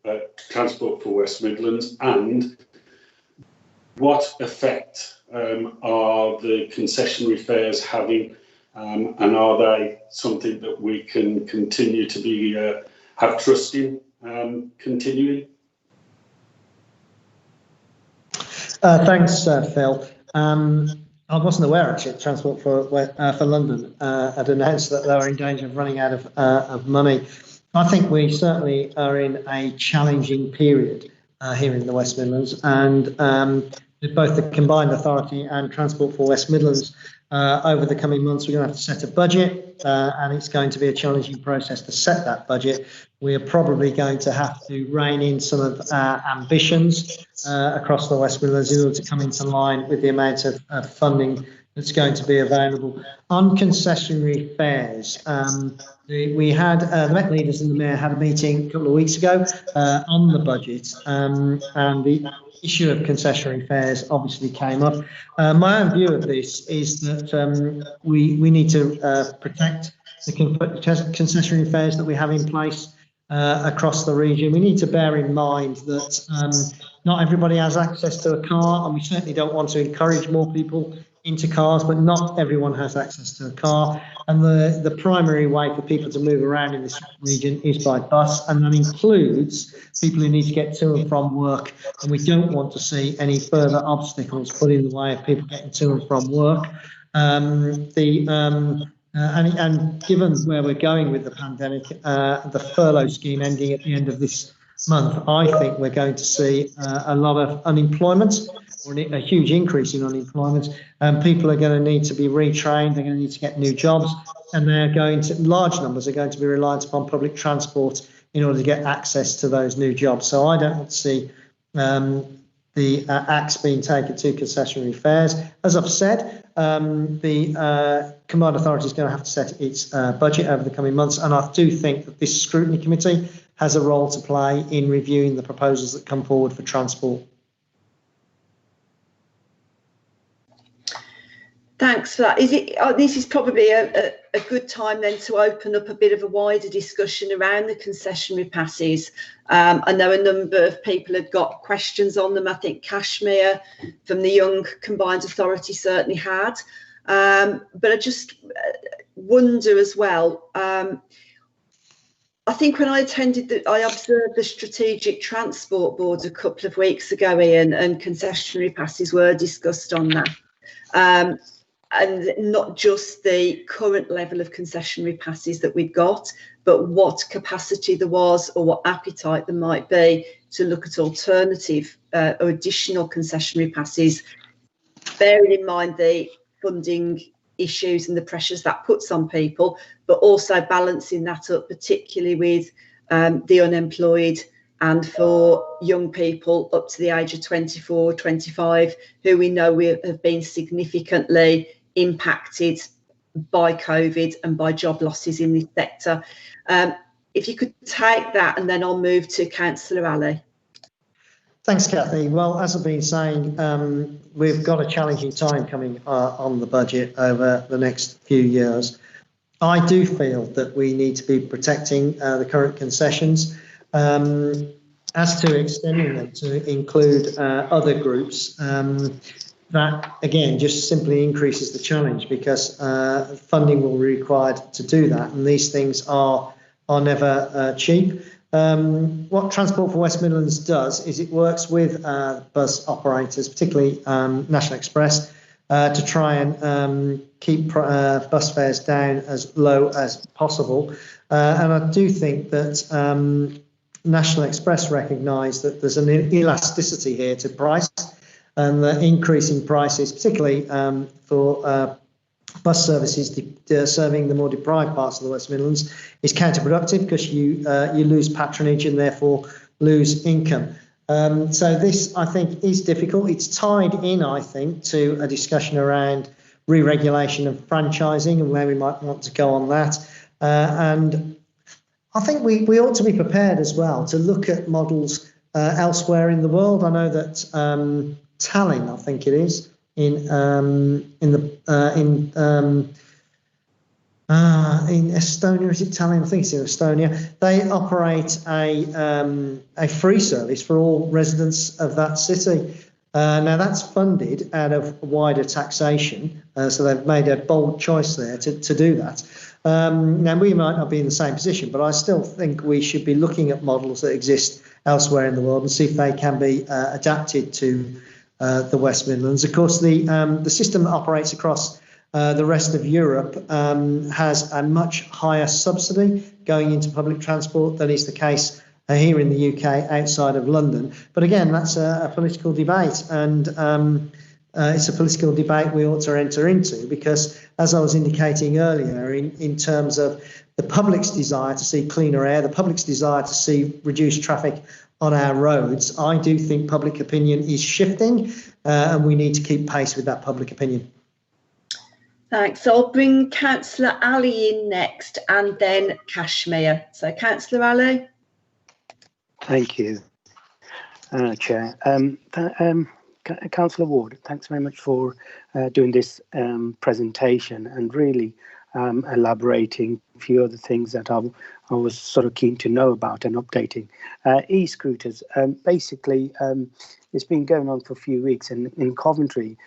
at Transport for West Midlands, and what effect are the concessionary fares having, and are they something that we can continue to be have trust in continuing? Thanks, Phil. I wasn't aware actually that Transport for London had announced that they were in danger of running out of money. I think we certainly are in a challenging period here in the West Midlands, and both the Combined Authority and Transport for West Midlands over the coming months, we're going to have to set a budget, and it's going to be a challenging process to set that budget. We are probably going to have to rein in some of our ambitions across the West Midlands in order to come into line with the amount of funding that's going to be available. On concessionary fares, we had the Met leaders and the Mayor had a meeting a couple of weeks ago on the budget, and the issue of concessionary fares obviously came up. My own view of this is that we need to protect the concessionary fares that we have in place across the region. We need to bear in mind that not everybody has access to a car, and we certainly don't want to encourage more people into cars, but not everyone has access to a car. And the primary way for people to move around in this region is by bus, and that includes people who need to get to and from work. And we don't want to see any further obstacles put in the way of people getting to and from work. And given where we're going with the pandemic, the furlough scheme ending at the end of this month, I think we're going to see a lot of unemployment, or a huge increase in unemployment, and people are going to need to be retrained. They're going to need to get new jobs, and large numbers are going to be reliant upon public transport in order to get access to those new jobs. So I don't want to see the axe being taken to concessionary fares. As I've said, the Combined Authority is going to have to set its budget over the coming months, and I do think that this Scrutiny Committee has a role to play in reviewing the proposals that come forward for transport. Thanks for that. This is probably a good time then to open up a bit of a wider discussion around the concessionary passes. I know a number of people have got questions on them. I think Kashmir from the Young Combined Authority certainly had. But I just wonder as well, I think when I observed the Strategic Transport Board a couple of weeks ago, Ian, and concessionary passes were discussed on that. And not just the current level of concessionary passes that we've got, but what capacity there was or what appetite there might be to look at alternative or additional concessionary passes, bearing in mind the funding issues and the pressures that puts on people, but also balancing that up, particularly with the unemployed and for young people up to the age of 24, 25, who we know have been significantly impacted by COVID and by job losses in this sector. If you could take that, and then I'll move to Councillor Ali. Thanks, Kathy. Well, as I've been saying, we've got a challenging time coming on the budget over the next few years. I do feel that we need to be protecting the current concessions. As to extending them to include other groups, that again just simply increases the challenge, because funding will be required to do that, and these things are never cheap. What Transport for West Midlands does is it works with bus operators, particularly National Express, to try and keep bus fares down as low as possible. And I do think that National Express recognise that there's an elasticity here to price, and the increasing prices, particularly for bus services serving the more deprived parts of the West Midlands, is counterproductive, because you lose patronage and therefore lose income. So this, I think, is difficult. It's tied in, I think, to a discussion around re-regulation of franchising and where we might want to go on that. And I think we ought to be prepared as well to look at models elsewhere in the world. I know that Tallinn, I think it is, in Estonia, is it Tallinn? I think it's in Estonia. They operate a free service for all residents of that city. Now that's funded out of wider taxation, so they've made a bold choice there to do that. Now we might not be in the same position, but I still think we should be looking at models that exist elsewhere in the world and see if they can be adapted to the West Midlands. Of course, the system that operates across the rest of Europe has a much higher subsidy going into public transport than is the case here in the UK outside of London. But again, that's a political debate, and it's a political debate we ought to enter into, because as I was indicating earlier, in terms of the public's desire to see cleaner air, the public's desire to see reduced traffic on our roads, I do think public opinion is shifting, and we need to keep pace with that public opinion. Thanks. So I'll bring Councillor Ali in next, and then Kashmir. So Councillor Ali. Thank you, Chair. Councillor Ward, thanks very much for doing this presentation and really elaborating a few other things that I was sort of keen to know about and updating. E-scooters, basically, it's been going on for a few weeks, and in Coventry,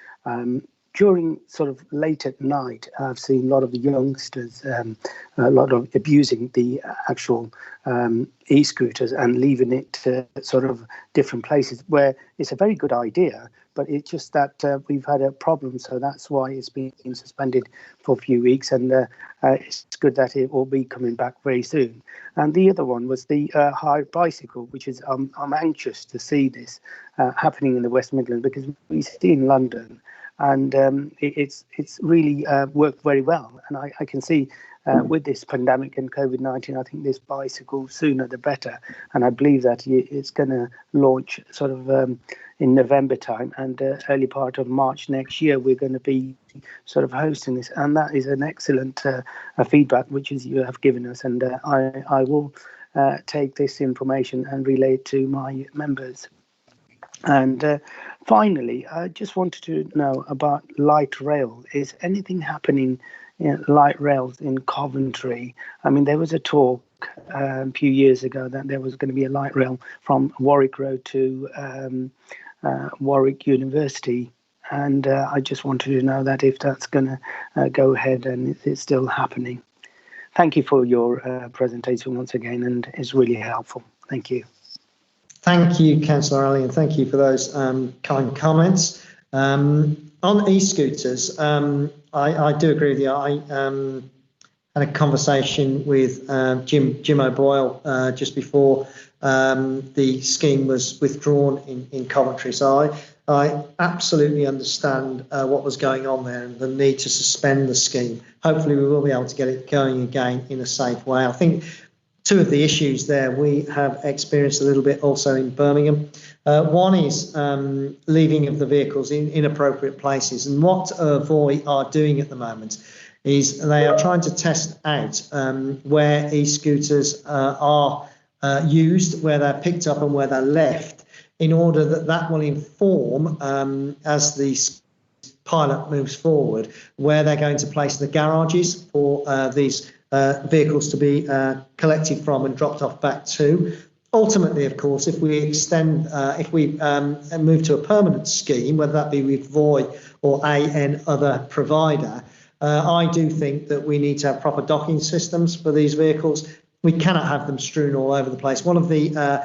during sort of late at night, I've seen a lot of youngsters, a lot of abusing the actual e-scooters and leaving it to sort of different places where it's a very good idea, but it's just that we've had a problem. So that's why it's been suspended for a few weeks, and it's good that it will be coming back very soon. And the other one was the hired bicycle, which is I'm anxious to see this happening in the West Midlands, because we see in London, and it's really worked very well. And I can see with this pandemic and COVID-19, I think this bicycle sooner the better. And I believe that it's going to launch sort of in November time, and early part of March next year, we're going to be sort of hosting this. And that is an excellent feedback, which is you have given us. And I will take this information and relay it to my members. And finally, I just wanted to know about light rail. Is anything happening in light rails in Coventry? I mean, there was a talk a few years ago that there was going to be a light rail from Warwick Road to Warwick University. And I just wanted to know that if that's going to go ahead and if it's still happening. Thank you for your presentation once again, and it's really helpful. Thank you. Thank you, Councillor Ali, and thank you for those kind comments. On e-scooters, I do agree with you. I had a conversation with Jim O'Boyle just before the scheme was withdrawn in Coventry. So I absolutely understand what was going on there and the need to suspend the scheme. Hopefully we will be able to get it going again in a safe way. I think two of the issues there we have experienced a little bit also in Birmingham. One is leaving of the vehicles in inappropriate places. And what Voi are doing at the moment is they are trying to test out where e-scooters are used, where they're picked up and where they're left, in order that will inform, as the pilot moves forward, where they're going to place the garages for these vehicles to be collected from and dropped off back to. Ultimately, of course, if we extend, if we move to a permanent scheme, whether that be with Voi or an other provider, I do think that we need to have proper docking systems for these vehicles. We cannot have them strewn all over the place. One of the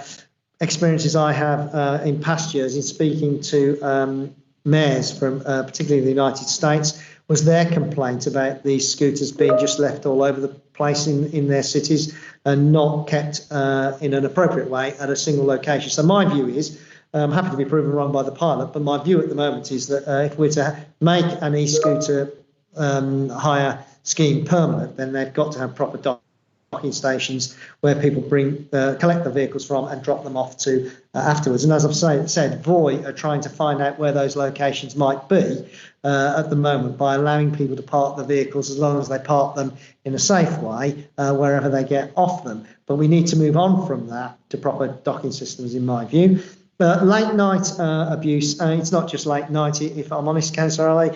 experiences I have in past years in speaking to mayors from particularly the United States was their complaint about these scooters being just left all over the place in their cities and not kept in an appropriate way at a single location. So my view is, I'm happy to be proven wrong by the pilot, but my view at the moment is that if we're to make an e-scooter hire scheme permanent, then they've got to have proper docking docking stations where people collect the vehicles from and drop them off to afterwards. And as I've said, Voi are trying to find out where those locations might be at the moment by allowing people to park the vehicles as long as they park them in a safe way wherever they get off them. But we need to move on from that to proper docking systems, in my view. Late night abuse, it's not just late night, if I'm honest, Councillor Ali.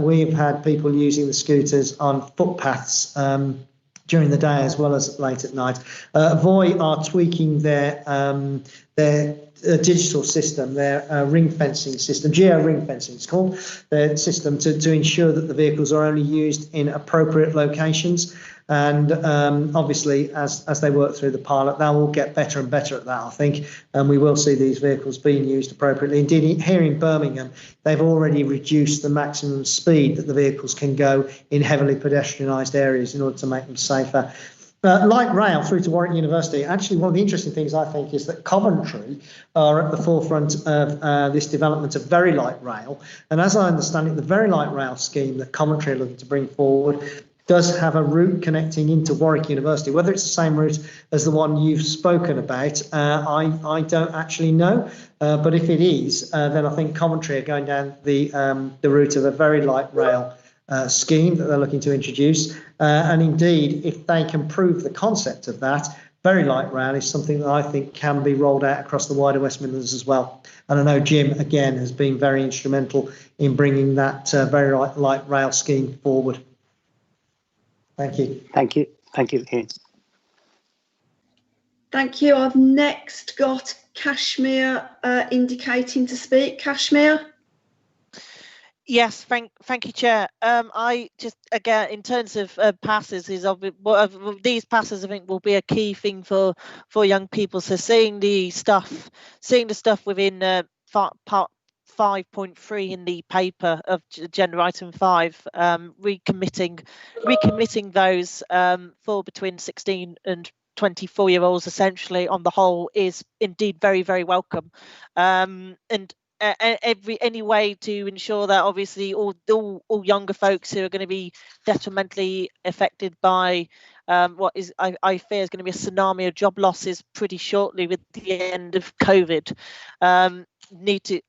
We've had people using the scooters on footpaths during the day as well as late at night. Voi are tweaking their digital system, their ring fencing system, geo ring fencing it's called, their system to ensure that the vehicles are only used in appropriate locations. And obviously, as they work through the pilot, they will get better and better at that, I think, and we will see these vehicles being used appropriately. Indeed, here in Birmingham, they've already reduced the maximum speed that the vehicles can go in heavily pedestrianised areas in order to make them safer. Light rail through to Warwick University. Actually, one of the interesting things I think is that Coventry are at the forefront of this development of very light rail. And as I understand it, the very light rail scheme that Coventry are looking to bring forward does have a route connecting into Warwick University. Whether it's the same route as the one you've spoken about, I don't actually know. But if it is, then I think Coventry are going down the route of a very light rail scheme that they're looking to introduce. And indeed, if they can prove the concept of that, very light rail is something that I think can be rolled out across the wider West Midlands as well. And I know Jim, again, has been very instrumental in bringing that very light rail scheme forward. Thank you. Thank you. Thank you, Ian. Thank you. I've next got Kashmir indicating to speak. Kashmir? Yes, thank you, Chair. I just, again, in terms of passes, these passes I think will be a key thing for young people. So seeing the stuff within part 5.3 in the paper of agenda item 5, recommitting those for between 16 and 24-year-olds essentially on the whole is indeed very, very welcome. And any way to ensure that obviously all younger folks who are going to be detrimentally affected by what is I fear is going to be a tsunami of job losses pretty shortly with the end of COVID,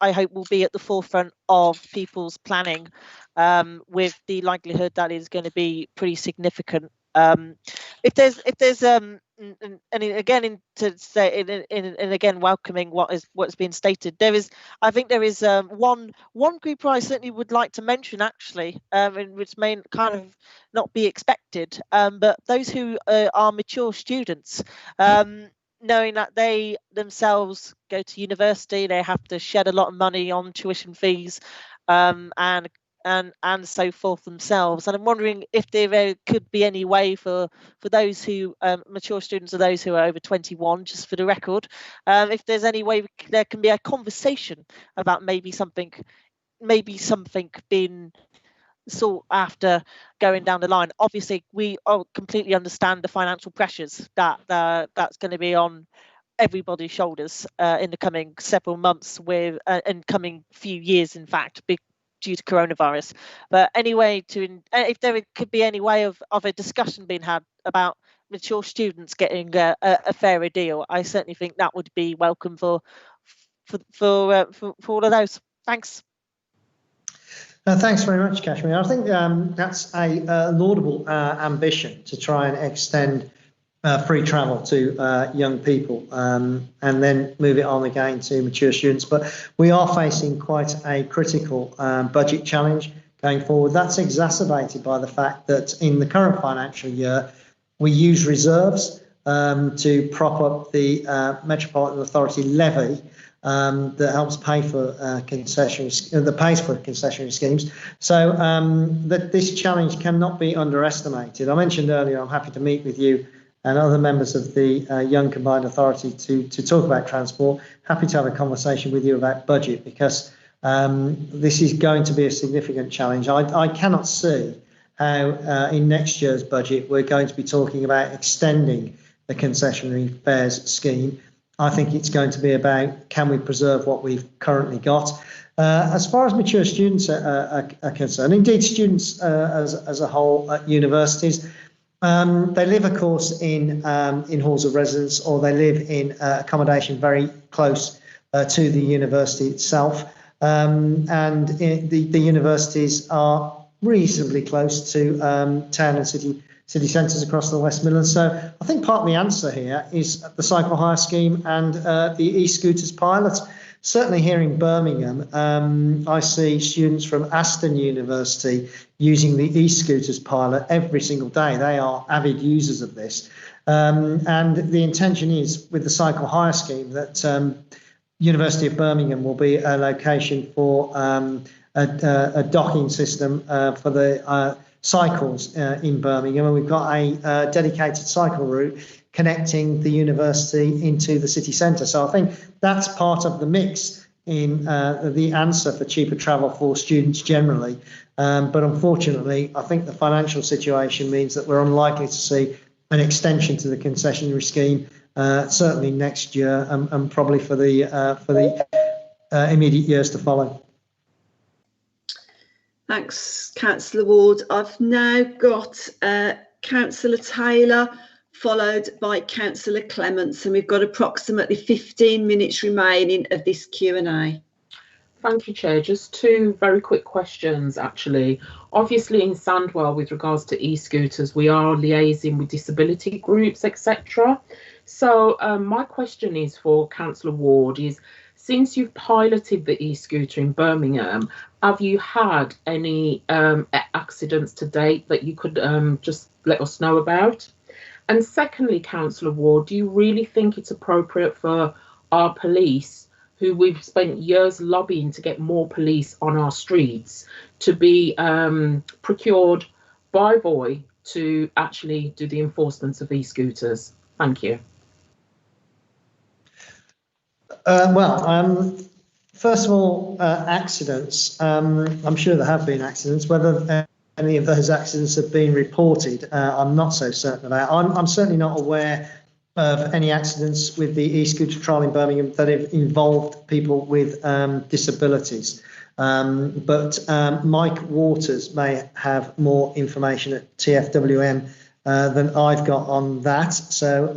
I hope will be at the forefront of people's planning, with the likelihood that is going to be pretty significant. If there's and again to say and again welcoming what's been stated, I think there is one group who I certainly would like to mention actually, which may kind of not be expected, but those who are mature students, knowing that they themselves go to university, they have to shed a lot of money on tuition fees, and so forth themselves. And I'm wondering if there could be any way for those who mature students or those who are over 21, just for the record, if there's any way there can be a conversation about maybe something being sought after going down the line. Obviously, we all completely understand the financial pressures that's going to be on everybody's shoulders in the coming several months, and coming few years, in fact, due to coronavirus. But anyway, if there could be any way of a discussion being had about mature students getting a fairer deal, I certainly think that would be welcome for all of those. Thanks. Thanks very much, Kashmir. I think that's a laudable ambition to try and extend free travel to young people, and then move it on again to mature students. But we are facing quite a critical budget challenge going forward. That's exacerbated by the fact that in the current financial year, we use reserves to prop up the Metropolitan Authority levy that helps pay for concessionary schemes. So that this challenge cannot be underestimated. I mentioned earlier, I'm happy to meet with you and other members of the Young Combined Authority to talk about transport. Happy to have a conversation with you about budget, because this is going to be a significant challenge. I cannot see how in next year's budget we're going to be talking about extending the concessionary fares scheme. I think it's going to be about, can we preserve what we've currently got? As far as mature students are concerned, indeed students as a whole at universities, They live, of course, in halls of residence, or they live in accommodation very close to the university itself. The universities are reasonably close to town and city centres across the West Midlands. So I think part of the answer here is the cycle hire scheme and the e-scooters pilot. Certainly here in Birmingham, I see students from Aston University using the e-scooters pilot every single day. They are avid users of this. And the intention is, with the cycle hire scheme, that University of Birmingham will be a location for a docking system for the cycles in Birmingham. And we've got a dedicated cycle route connecting the university into the city centre. So I think that's part of the mix in the answer for cheaper travel for students generally. But unfortunately, I think the financial situation means that we're unlikely to see an extension to the concessionary scheme, certainly next year, and probably for the immediate years to follow. Thanks, Councillor Ward. I've now got Councillor Taylor, followed by Councillor Clements, and we've got approximately 15 minutes remaining of this Q&A. Thank you, Chair. Just two very quick questions, actually. Obviously, in Sandwell, with regards to e-scooters, we are liaising with disability groups, etc. So my question is for Councillor Ward is, since you've piloted the e-scooter in Birmingham, have you had any accidents to date that you could just let us know about? And secondly, Councillor Ward, do you really think it's appropriate for our police, who we've spent years lobbying to get more police on our streets, to be procured by Voy to actually do the enforcement of e-scooters? Thank you. First of all, accidents. I'm sure there have been accidents. Whether any of those accidents have been reported, I'm not so certain about. I'm certainly not aware of any accidents with the e-scooter trial in Birmingham that have involved people with disabilities. But Mike Waters may have more information at TFWM than I've got on that. So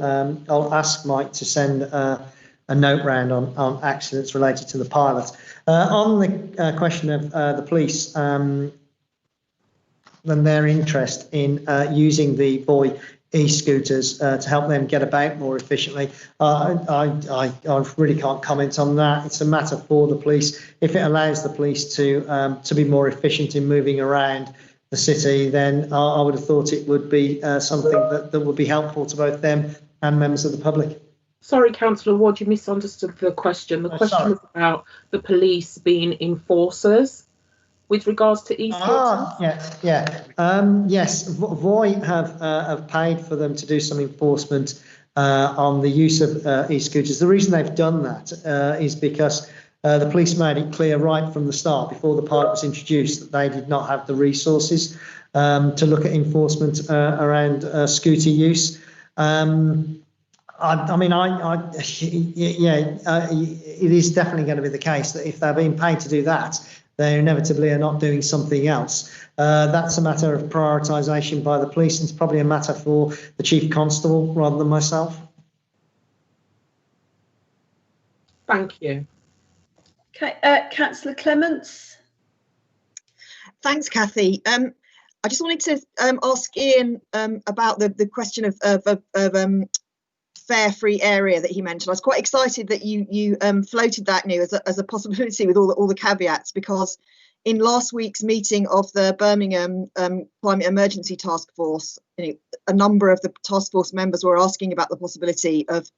I'll ask Mike to send a note round on accidents related to the pilot. On the question of the police and their interest in using the Voy e-scooters to help them get about more efficiently, I really can't comment on that. It's a matter for the police. If it allows the police to be more efficient in moving around the city, then I would have thought it would be something that would be helpful to both them and members of the public. Sorry, Councillor Ward, you misunderstood the question. The question was about the police being enforcers with regards to e-scooters. Yes. Voy have paid for them to do some enforcement on the use of e-scooters. The reason they've done that is because the police made it clear right from the start, before the pilot was introduced, that they did not have the resources to look at enforcement around scooter use. It is definitely going to be the case that if they're being paid to do that, they inevitably are not doing something else. That's a matter of prioritisation by the police, and it's probably a matter for the Chief Constable rather than myself. Thank you. Okay, Councillor Clements. Thanks, Kathy. I just wanted to ask Ian about the question of fare-free area that he mentioned. I was quite excited that you floated that as a possibility with all the caveats, because in last week's meeting of the Birmingham Climate Emergency Task Force, a number of the task force members were asking about the possibility of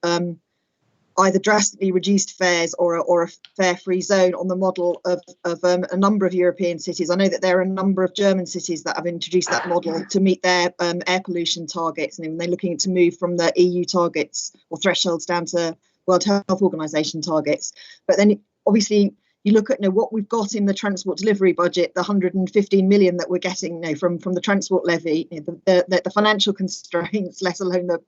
either drastically reduced fares or a fare-free zone on the model of a number of European cities. I know that there are a number of German cities that have introduced that model to meet their air pollution targets, and they're looking to move from the EU targets or thresholds down to World Health Organization targets. But then obviously you look at what we've got in the transport delivery budget, the 115 million that we're getting from the transport levy, the financial constraints, let alone the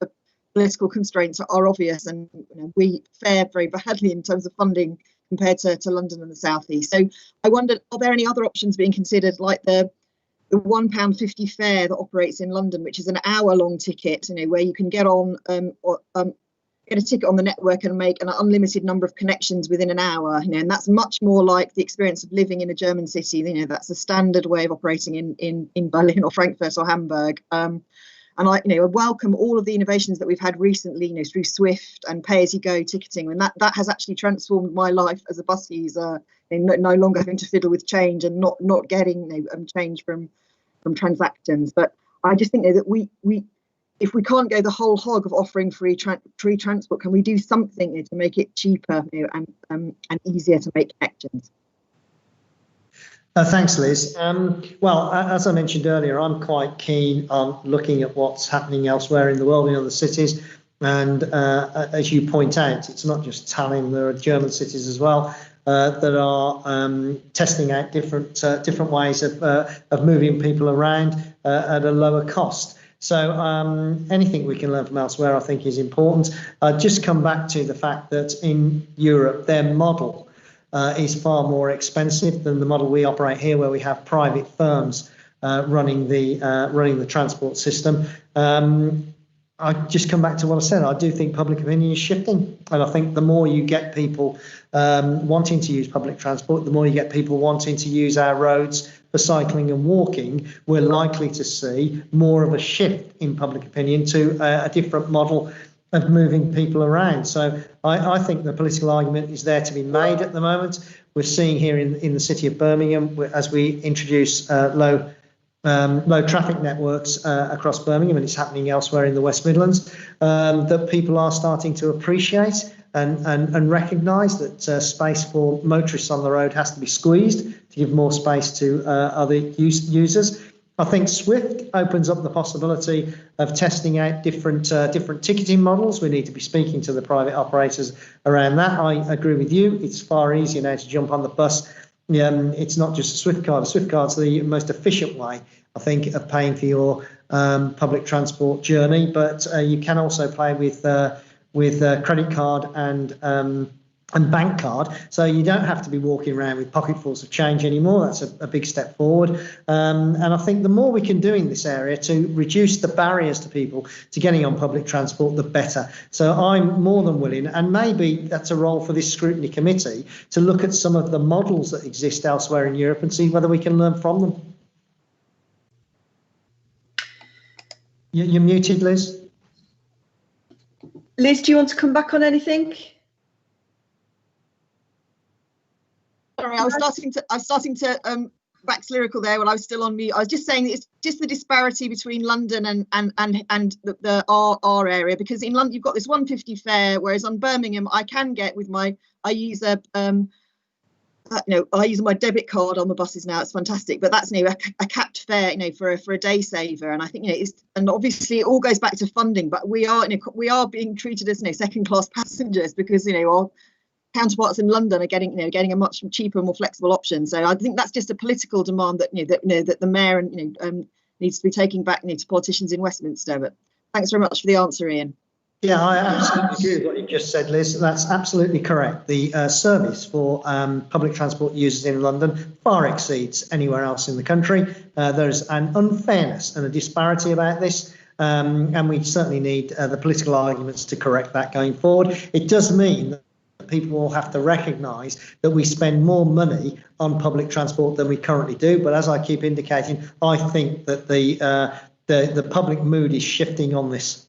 political constraints, are obvious, and we fare very badly in terms of funding compared to London and the South East. So I wondered, are there any other options being considered, like the the £1.50 fare that operates in London, which is an hour-long ticket, where you can get on get a ticket on the network and make an unlimited number of connections within an hour, and that's much more like the experience of living in a German city. That's a standard way of operating in Berlin or Frankfurt or Hamburg. And I welcome all of the innovations that we've had recently, through Swift and pay-as-you-go ticketing, and that has actually transformed my life as a bus user. No longer having to fiddle with change and not getting change from transactions. But I just think that we if we can't go the whole hog of offering free transport, can we do something to make it cheaper and easier to make connections? Thanks, Liz. Well, as I mentioned earlier, I'm quite keen on looking at what's happening elsewhere in the world, in other cities. And as you point out, it's not just Tallinn, there are German cities as well that are testing out different ways of moving people around at a lower cost. So anything we can learn from elsewhere, I think, is important. Just come back to the fact that in Europe, their model is far more expensive than the model we operate here, where we have private firms running the transport system. I just come back to what I said. I do think public opinion is shifting, and I think the more you get people wanting to use public transport, the more you get people wanting to use our roads for cycling and walking, we're likely to see more of a shift in public opinion to a different model of moving people around. So I think the political argument is there to be made at the moment. We're seeing here in the city of Birmingham, as we introduce low traffic networks across Birmingham, and it's happening elsewhere in the West Midlands, that people are starting to appreciate and recognise that space for motorists on the road has to be squeezed to give more space to other users. I think Swift opens up the possibility of testing out different ticketing models. We need to be speaking to the private operators around that. I agree with you. It's far easier now to jump on the bus. It's not just a Swift card. A Swift card's the most efficient way, I think, of paying for your public transport journey. But you can also pay with credit card and bank card, so you don't have to be walking around with pocketfuls of change anymore. That's a big step forward. And I think the more we can do in this area to reduce the barriers to people to getting on public transport, the better. So I'm more than willing, and maybe that's a role for this scrutiny committee, to look at some of the models that exist elsewhere in Europe and see whether we can learn from them. You're muted, Liz. Liz, do you want to come back on anything? Sorry, I was starting to wax lyrical there when I was still on mute. I was just saying it's just the disparity between London and our area, because in London you've got this £1.50 fare, whereas on Birmingham I can get with I use my debit card on the buses now. It's fantastic, but that's a capped fare, for a day saver. And I think and obviously it all goes back to funding, but we are being treated as second-class passengers, because our counterparts in London are getting a much cheaper, more flexible option. So I think that's just a political demand that that the mayor needs to be taking back to politicians in Westminster. But thanks very much for the answer, Ian. Yeah, I absolutely agree with what you just said, Liz. That's absolutely correct. The service for public transport users in London far exceeds anywhere else in the country. There's an unfairness and a disparity about this, and we certainly need the political arguments to correct that going forward. It does mean that people will have to recognise that we spend more money on public transport than we currently do. But as I keep indicating, I think that the public mood is shifting on this.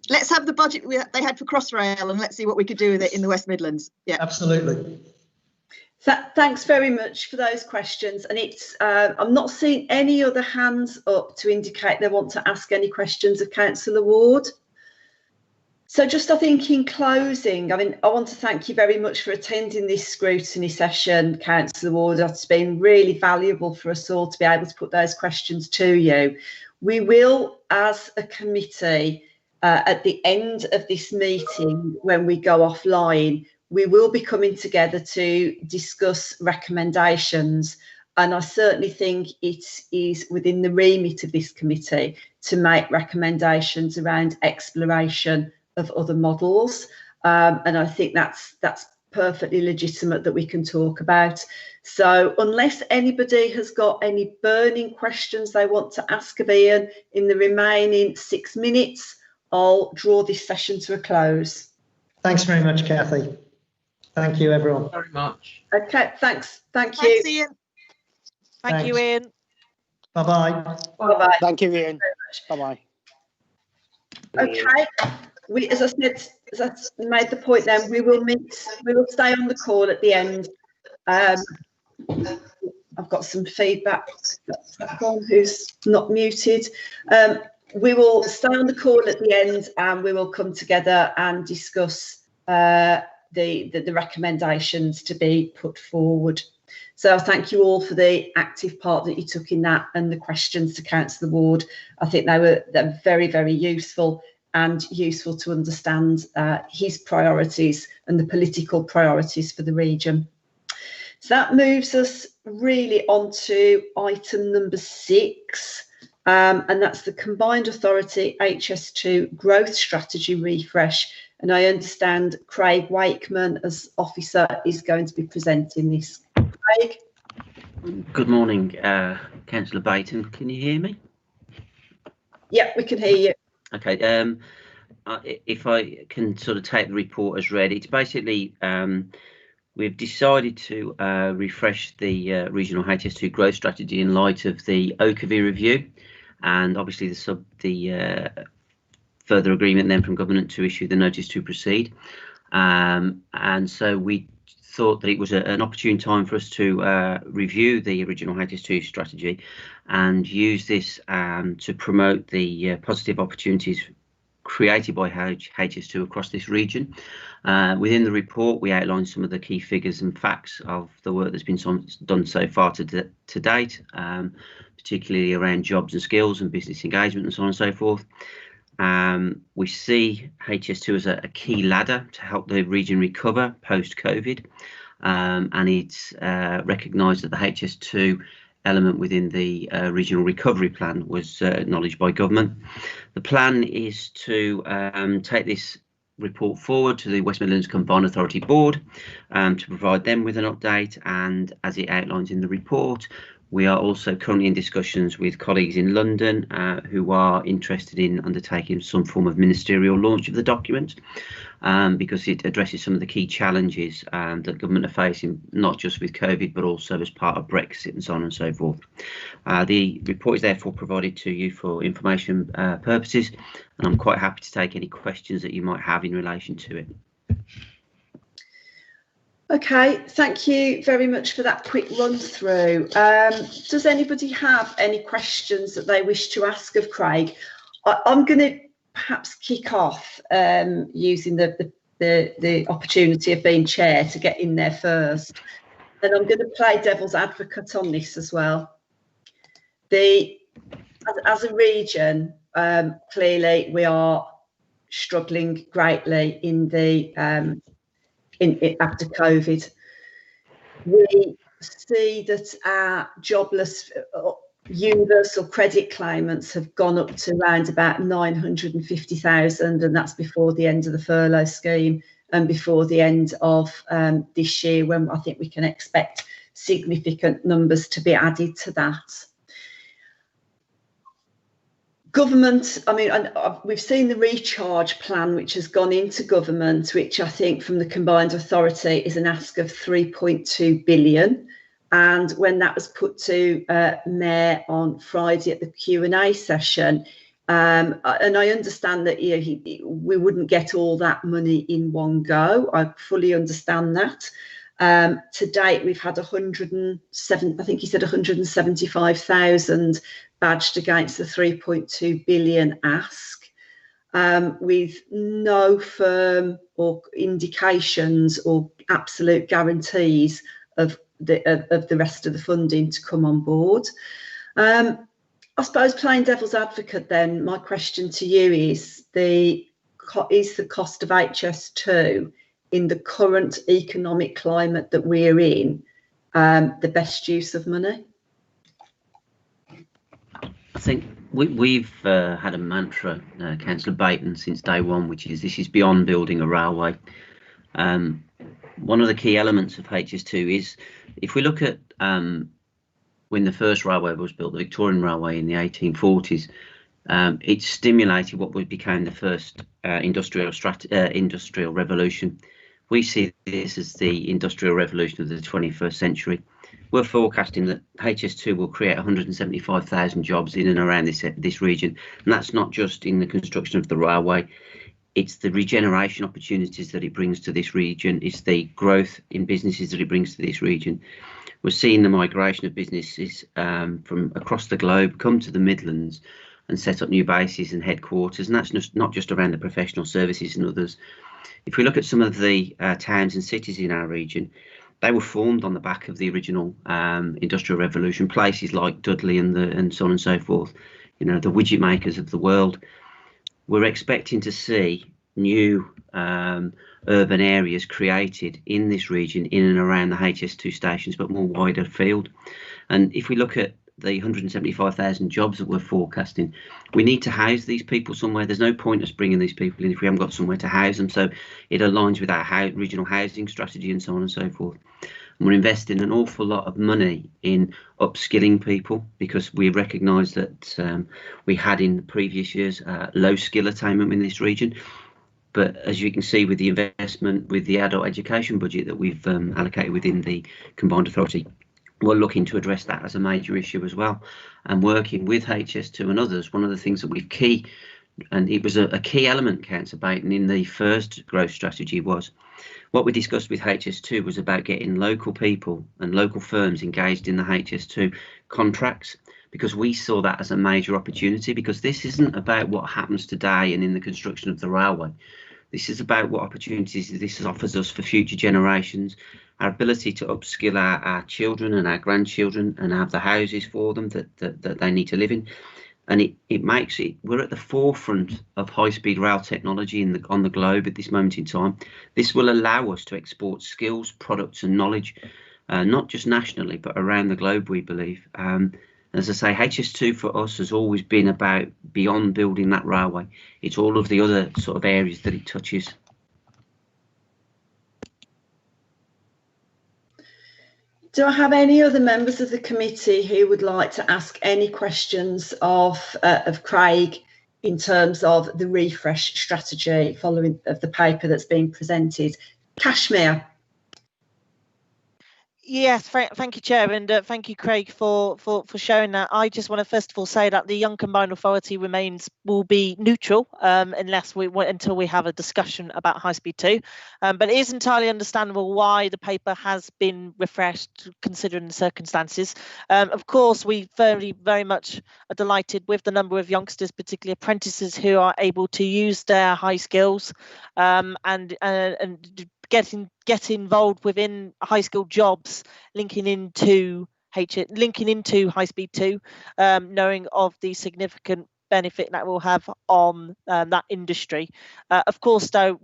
Let's have the budget they had for Crossrail, and let's see what we could do with it in the West Midlands. Yeah, absolutely. Thanks very much for those questions. And it's I'm not seeing any other hands up to indicate they want to ask any questions of Councillor Ward. So just, I think, in closing, I want to thank you very much for attending this scrutiny session, Councillor Ward. It's been really valuable for us all to be able to put those questions to you. We will, as a committee, at the end of this meeting, when we go offline, we will be coming together to discuss recommendations. And I certainly think it is within the remit of this committee to make recommendations around exploration of other models, and I think that's perfectly legitimate that we can talk about. So unless anybody has got any burning questions they want to ask of Ian in the remaining 6 minutes, I'll draw this session to a close. Thanks very much, Kathy. Thank you, everyone. Very much. Okay, thanks. Thank you. Thanks, Ian. Thank you, Ian. Bye-bye. Bye-bye. Thank you, Ian. Bye-bye. Okay, as I said, as I made the point then, we will stay on the call at the end. I've got some feedback from who's not muted. We will stay on the call at the end and we will come together and discuss the recommendations to be put forward. So thank you all for the active part that you took in that and the questions to Councillor Ward. I think they're very, very useful and useful to understand his priorities and the political priorities for the region. So that moves us really on to item number 6, and that's the Combined Authority HS2 Growth Strategy Refresh. And I understand Craig Wakeman as officer is going to be presenting this. Craig? Good morning, Councillor Baton. Can you hear me? Yeah, we can hear you. Okay. If I can sort of take the report as read, it's basically we've decided to refresh the regional HS2 growth strategy in light of the Oakervie review, and obviously the further agreement then from government to issue the notice to proceed. And so we thought that it was an opportune time for us to review the original HS2 strategy and use this to promote the positive opportunities created by HS2 across this region. Within the report, we outlined some of the key figures and facts of the work that's been done so far to date, particularly around jobs and skills and business engagement and so on and so forth. We see HS2 as a key ladder to help the region recover post-COVID, and it's recognised that the HS2 element within the regional recovery plan was acknowledged by government. The plan is to take this report forward to the West Midlands Combined Authority Board to provide them with an update, and as it outlines in the report, we are also currently in discussions with colleagues in London who are interested in undertaking some form of ministerial launch of the document, because it addresses some of the key challenges that government are facing, not just with COVID, but also as part of Brexit and so on and so forth. The report is therefore provided to you for information purposes, and I'm quite happy to take any questions that you might have in relation to it. Okay, thank you very much for that quick run through. Does anybody have any questions that they wish to ask of Craig? I'm going to perhaps kick off using the opportunity of being chair to get in there first, and I'm going to play devil's advocate on this as well. As a region, clearly we are struggling greatly in the after COVID. We see that our jobless universal credit claimants have gone up to around about 950,000, and that's before the end of the furlough scheme and before the end of this year, when I think we can expect significant numbers to be added to that. Government, I mean, we've seen the recharge plan which has gone into government, which I think from the Combined Authority is an ask of 3.2 billion. And when that was put to Mayor on Friday at the Q&A session, and I understand that we wouldn't get all that money in one go. I fully understand that. To date, we've had 107, I think he said 175,000 badged against the 3.2 billion ask, with no firm or indications or absolute guarantees of the rest of the funding to come on board. I suppose, playing devil's advocate then, my question to you is the cost of HS2 in the current economic climate that we're in the best use of money? I think we've had a mantra, Councillor Baton, since day one, which is this is beyond building a railway. One of the key elements of HS2 is, if we look at when the first railway was built, the Victorian Railway in the 1840s, it stimulated what became the first industrial revolution. We see this as the industrial revolution of the 21st century. We're forecasting that HS2 will create 175,000 jobs in and around this region, and that's not just in the construction of the railway. It's the regeneration opportunities that it brings to this region. It's the growth in businesses that it brings to this region. We're seeing the migration of businesses from across the globe come to the Midlands and set up new bases and headquarters, and that's not just around the professional services and others. If we look at some of the towns and cities in our region, they were formed on the back of the original industrial revolution. Places like Dudley and so on and so forth, the widget makers of the world. We're expecting to see new urban areas created in this region, in and around the HS2 stations, but more wider field. And if we look at the 175,000 jobs that we're forecasting, we need to house these people somewhere. There's no point us bringing these people in if we haven't got somewhere to house them. So it aligns with our regional housing strategy and so on and so forth. And we're investing an awful lot of money in upskilling people, because we recognise that we had in previous years low skill attainment in this region. But as you can see, with the investment, with the adult education budget that we've allocated within the Combined Authority, we're looking to address that as a major issue as well. And working with HS2 and others, one of the things that we've key, and it was a key element, Councillor Baton, in the first growth strategy, was what we discussed with HS2 was about getting local people and local firms engaged in the HS2 contracts, because we saw that as a major opportunity, because this isn't about what happens today and in the construction of the railway. This is about what opportunities this offers us for future generations, our ability to upskill our children and our grandchildren and have the houses for them that they need to live in. And it makes it, we're at the forefront of high-speed rail technology on the globe at this moment in time. This will allow us to export skills, products and knowledge, not just nationally, but around the globe, we believe. As I say, HS2 for us has always been about beyond building that railway. It's all of the other sort of areas that it touches. Do I have any other members of the committee who would like to ask any questions of Craig in terms of the refresh strategy following of the paper that's been presented? Kashmir. Yes, thank you, Chair, and thank you, Craig, for showing that. I just want to first of all say that the Young Combined Authority will be neutral until we have a discussion about High Speed 2. But it is entirely understandable why the paper has been refreshed, considering the circumstances. Of course, we very much are delighted with the number of youngsters, particularly apprentices, who are able to use their high skills and get involved within high skilled jobs, linking into High Speed 2, knowing of the significant benefit that will have on that industry. Of course, though,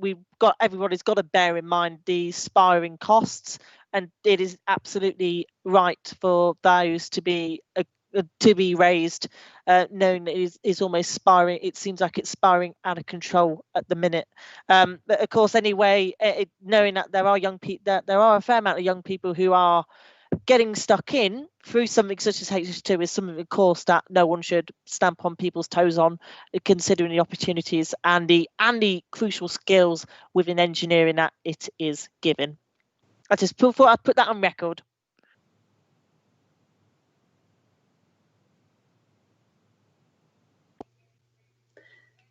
everybody's got to bear in mind the spiralling costs, and it is absolutely right for those to be raised, knowing that it is almost spiraling. It seems like it's spiraling out of control at the minute. But of course, anyway, knowing that there are a fair amount of young people who are getting stuck in through something such as HS2 is something, of course, that no one should stamp on people's toes on, considering the opportunities and the crucial skills within engineering that it is given. I just thought I'd put that on record.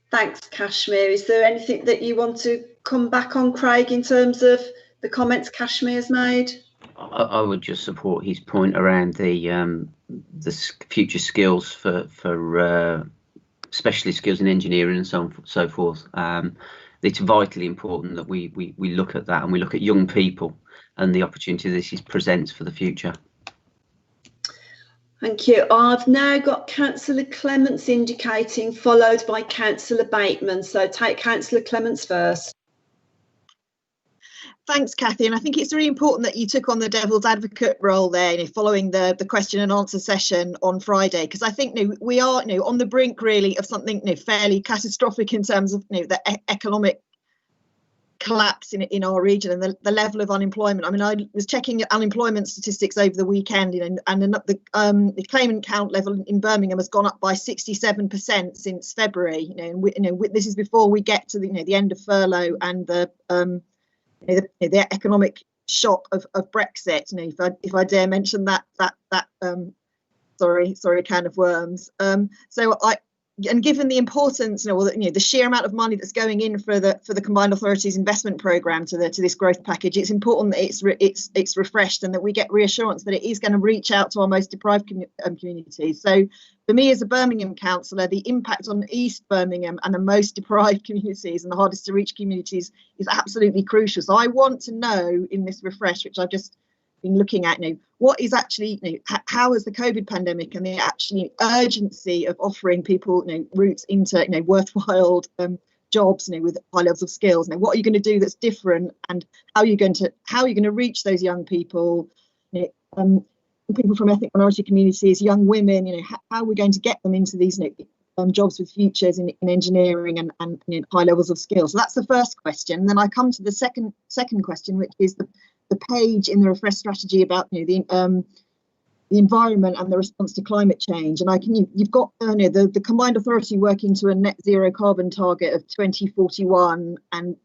Thanks, Kashmir. Is there anything that you want to come back on, Craig, in terms of the comments Kashmir's made? I would just support his point around the future skills for specialist skills in engineering and so on, so forth. It's vitally important that we look at that, and we look at young people and the opportunity this presents for the future. Thank you. I've now got Councillor Clements indicating, followed by Councillor Bateman. So take Councillor Clements first. Thanks, Kathy. And I think it's really important that you took on the devil's advocate role there, following the question and answer session on Friday, because I think we are on the brink really of something fairly catastrophic in terms of the economic collapse in our region and the level of unemployment. I mean, I was checking unemployment statistics over the weekend, and the claimant count level in Birmingham has gone up by 67% since February. This is before we get to the end of furlough and the economic shock of Brexit. If I dare mention that can of worms. And given the importance, the sheer amount of money that's going in for the Combined Authorities investment programme to this growth package, it's important that it's refreshed and that we get reassurance that it is going to reach out to our most deprived communities. So, for me as a Birmingham councillor, the impact on East Birmingham and the most deprived communities and the hardest to reach communities is absolutely crucial. So, I want to know in this refresh, which I've just been looking at, what is actually, how is the COVID pandemic and the actually urgency of offering people, routes into, worthwhile jobs, with high levels of skills. What are you going to do that's different, and how are you going to reach those young people, people from ethnic minority communities, young women, how are we going to get them into these jobs with futures in engineering and high levels of skills? So that's the first question. And then I come to the second question, which is the page in the refresh strategy about the environment and the response to climate change. And you've got the Combined Authority working to a net zero carbon target of 2041,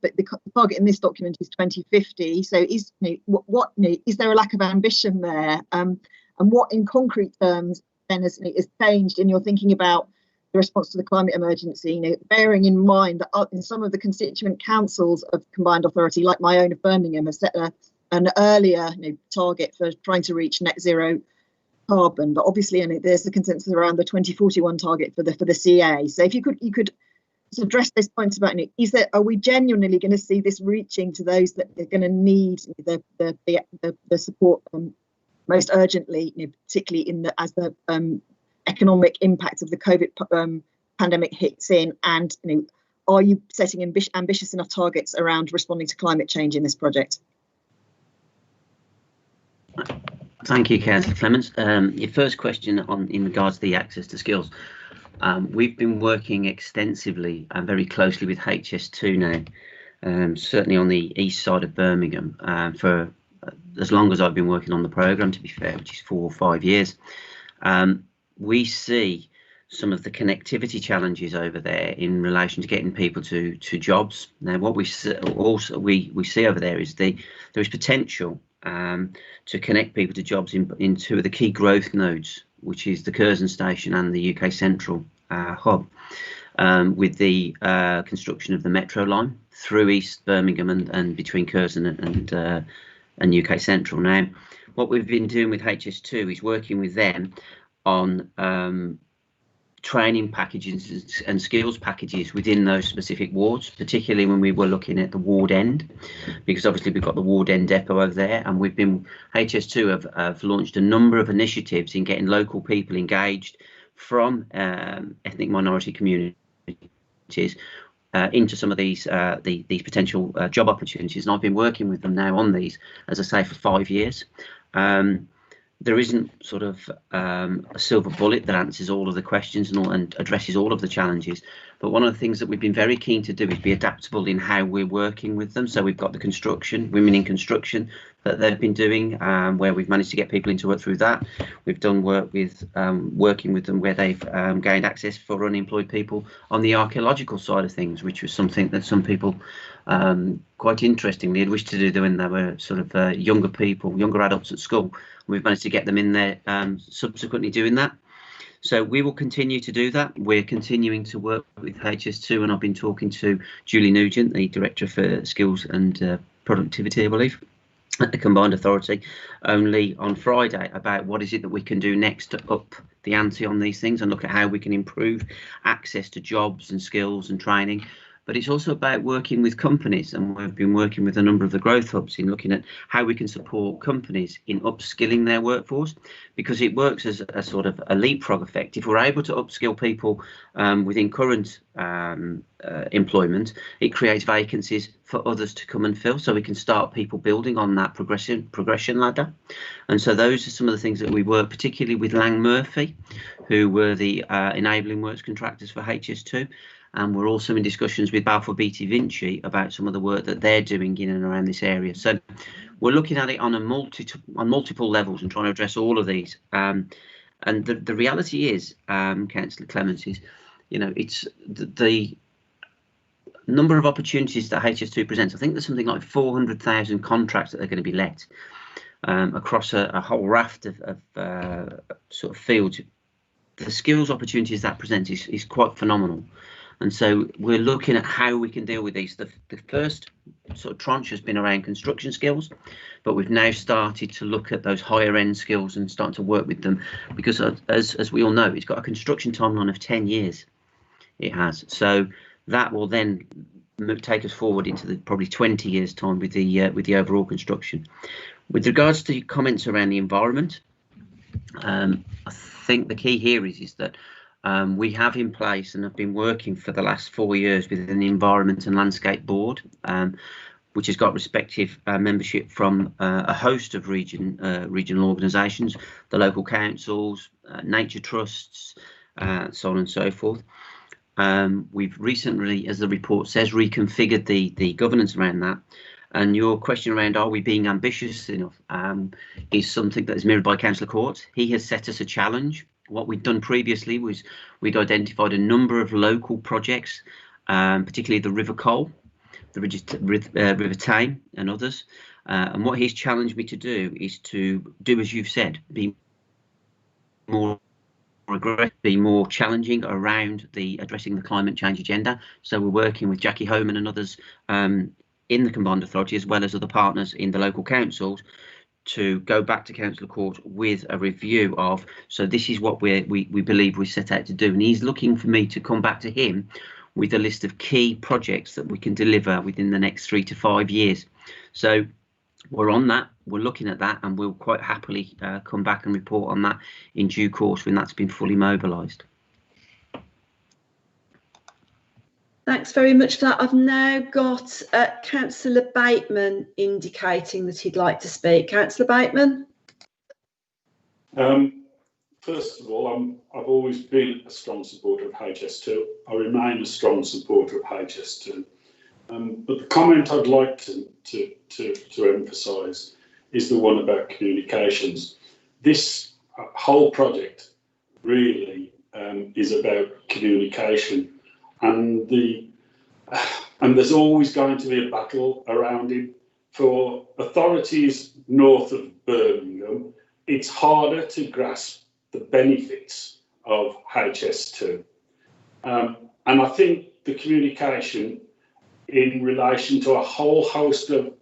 but the target in this document is 2050. So is there a lack of ambition there? And what in concrete terms then has changed in your thinking about the response to the climate emergency, bearing in mind that in some of the constituent councils of Combined Authority, like my own of Birmingham, have set an earlier target for trying to reach net zero carbon, but obviously there's the consensus around the 2041 target for the CA. So if you could address those points about are we genuinely going to see this reaching to those that are going to need the support most urgently, particularly as the economic impact of the COVID pandemic hits in, and are you setting ambitious enough targets around responding to climate change in this project? Thank you, Councillor Clements. Your first question in regards to the access to skills. We've been working extensively and very closely with HS2 now, certainly on the east side of Birmingham, for as long as I've been working on the programme, to be fair, which is 4 or 5 years. We see some of the connectivity challenges over there in relation to getting people to jobs. Now, what we see over there is there is potential to connect people to jobs in two of the key growth nodes, which is the Curzon Station and the UK Central hub, with the construction of the Metro line through East Birmingham and between Curzon and UK Central. Now, what we've been doing with HS2 is working with them on training packages and skills packages within those specific wards, particularly when we were looking at the ward end, because obviously we've got the ward end depot over there, and HS2 have launched a number of initiatives in getting local people engaged from ethnic minority communities into some of these potential job opportunities. And I've been working with them now on these, as I say, for 5 years. There isn't sort of a silver bullet that answers all of the questions and addresses all of the challenges. But one of the things that we've been very keen to do is be adaptable in how we're working with them. So we've got the construction, women in construction that they've been doing, where we've managed to get people into work through that. We've done work with working with them where they've gained access for unemployed people on the archaeological side of things, which was something that some people quite interestingly had wished to do when they were sort of younger adults at school. We've managed to get them in there subsequently doing that. So we will continue to do that. We're continuing to work with HS2, and I've been talking to Julie Nugent, the Director for Skills and Productivity, I believe, at the Combined Authority, only on Friday, about what is it that we can do next to up the ante on these things and look at how we can improve access to jobs and skills and training. But it's also about working with companies, and we've been working with a number of the growth hubs in looking at how we can support companies in upskilling their workforce, because it works as a sort of a leapfrog effect. If we're able to upskill people within current employment, it creates vacancies for others to come and fill, so we can start people building on that progression ladder. And so those are some of the things that we work particularly with Lang Murphy, who were the enabling works contractors for HS2. and we're also in discussions with Balfour Beatty Vinci about some of the work that they're doing in and around this area. So we're looking at it on multiple levels and trying to address all of these. And the reality is, Councillor Clements, is, you know, it's the number of opportunities that HS2 presents. I think there's something like 400,000 contracts that are going to be let across a whole raft of sort of fields. The skills opportunities that presents is quite phenomenal. And so we're looking at how we can deal with these. The first sort of tranche has been around construction skills, but we've now started to look at those higher end skills and start to work with them, because as we all know, it's got a construction timeline of 10 years. It has. So that will then take us forward into the probably 20 years time with the overall construction. With regards to your comments around the environment, I think the key here is that we have in place and have been working for the last 4 years with an Environment and Landscape Board, which has got respective membership from a host of regional organisations, the local councils, nature trusts, so on and so forth. We've recently, as the report says, reconfigured the governance around that. And your question around are we being ambitious enough is something that is mirrored by Councillor Court. He has set us a challenge. What we'd done previously was we'd identified a number of local projects, particularly the River Cole, the River Tame and others. And what he's challenged me to do is to do as you've said, be more aggressive, be more challenging around addressing the climate change agenda. So we're working with Jackie Homan and others in the Combined Authority, as well as other partners in the local councils, to go back to Councillor Court with a review of, so this is what we believe we set out to do. And he's looking for me to come back to him with a list of key projects that we can deliver within the next 3 to 5 years. So we're on that, we're looking at that, and we'll quite happily come back and report on that in due course when that's been fully mobilised. Thanks very much for that. I've now got Councillor Bateman indicating that he'd like to speak. Councillor Bateman. First of all, I've always been a strong supporter of HS2. I remain a strong supporter of HS2. But the comment I'd like to emphasise is the one about communications. This whole project really is about communication. And there's always going to be a battle around it. For authorities north of Birmingham, it's harder to grasp the benefits of HS2. And I think the communication in relation to a whole host of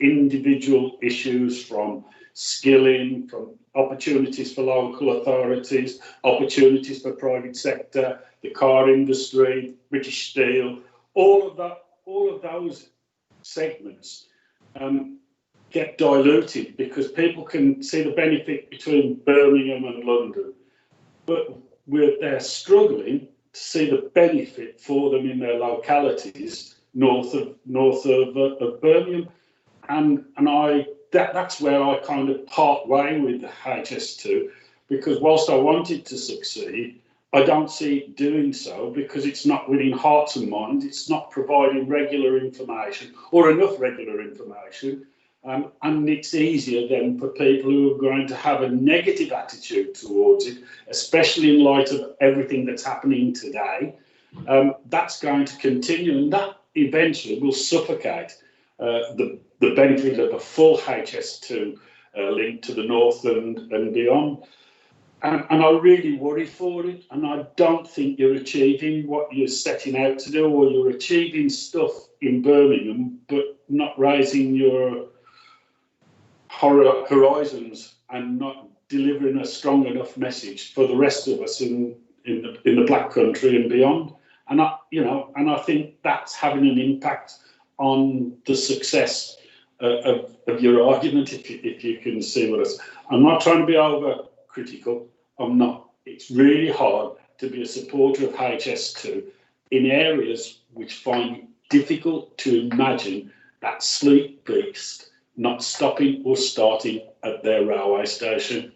individual issues, from skilling, from opportunities for local authorities, opportunities for private sector, the car industry, British Steel, all of those segments get diluted because people can see the benefit between Birmingham and London, but they're struggling to see the benefit for them in their localities north of Birmingham, and that's where I kind of part way with the HS2, because whilst I want it to succeed, I don't see it doing so because it's not winning hearts and minds. It's not providing regular information or enough regular information. And it's easier then for people who are going to have a negative attitude towards it, especially in light of everything that's happening today. That's going to continue, and that eventually will suffocate the benefit of a full HS2 link to the north and beyond. And I really worry for it, and I don't think you're achieving what you're setting out to do, or you're achieving stuff in Birmingham, but not raising your horizons and not delivering a strong enough message for the rest of us in the Black Country and beyond. And I think that's having an impact on the success of your argument, if you can see what I'm not trying to be over critical. I'm not. It's really hard to be a supporter of HS2 in areas which find it difficult to imagine that sleek beast not stopping or starting at their railway station.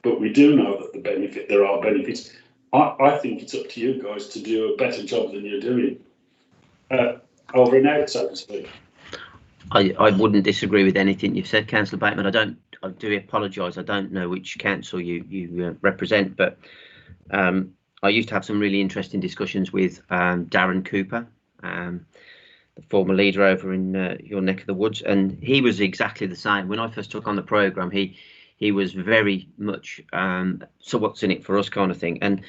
But we do know that there are benefits, I think it's up to you guys to do a better job than you're doing. Over and out, so to speak. I wouldn't disagree with anything you've said, Councillor Bateman. I do apologise. I don't know which council you represent, but I used to have some really interesting discussions with Darren Cooper, the former leader over in your neck of the woods, and he was exactly the same. When I first took on the programme, he was very much so what's in it for us kind of thing. And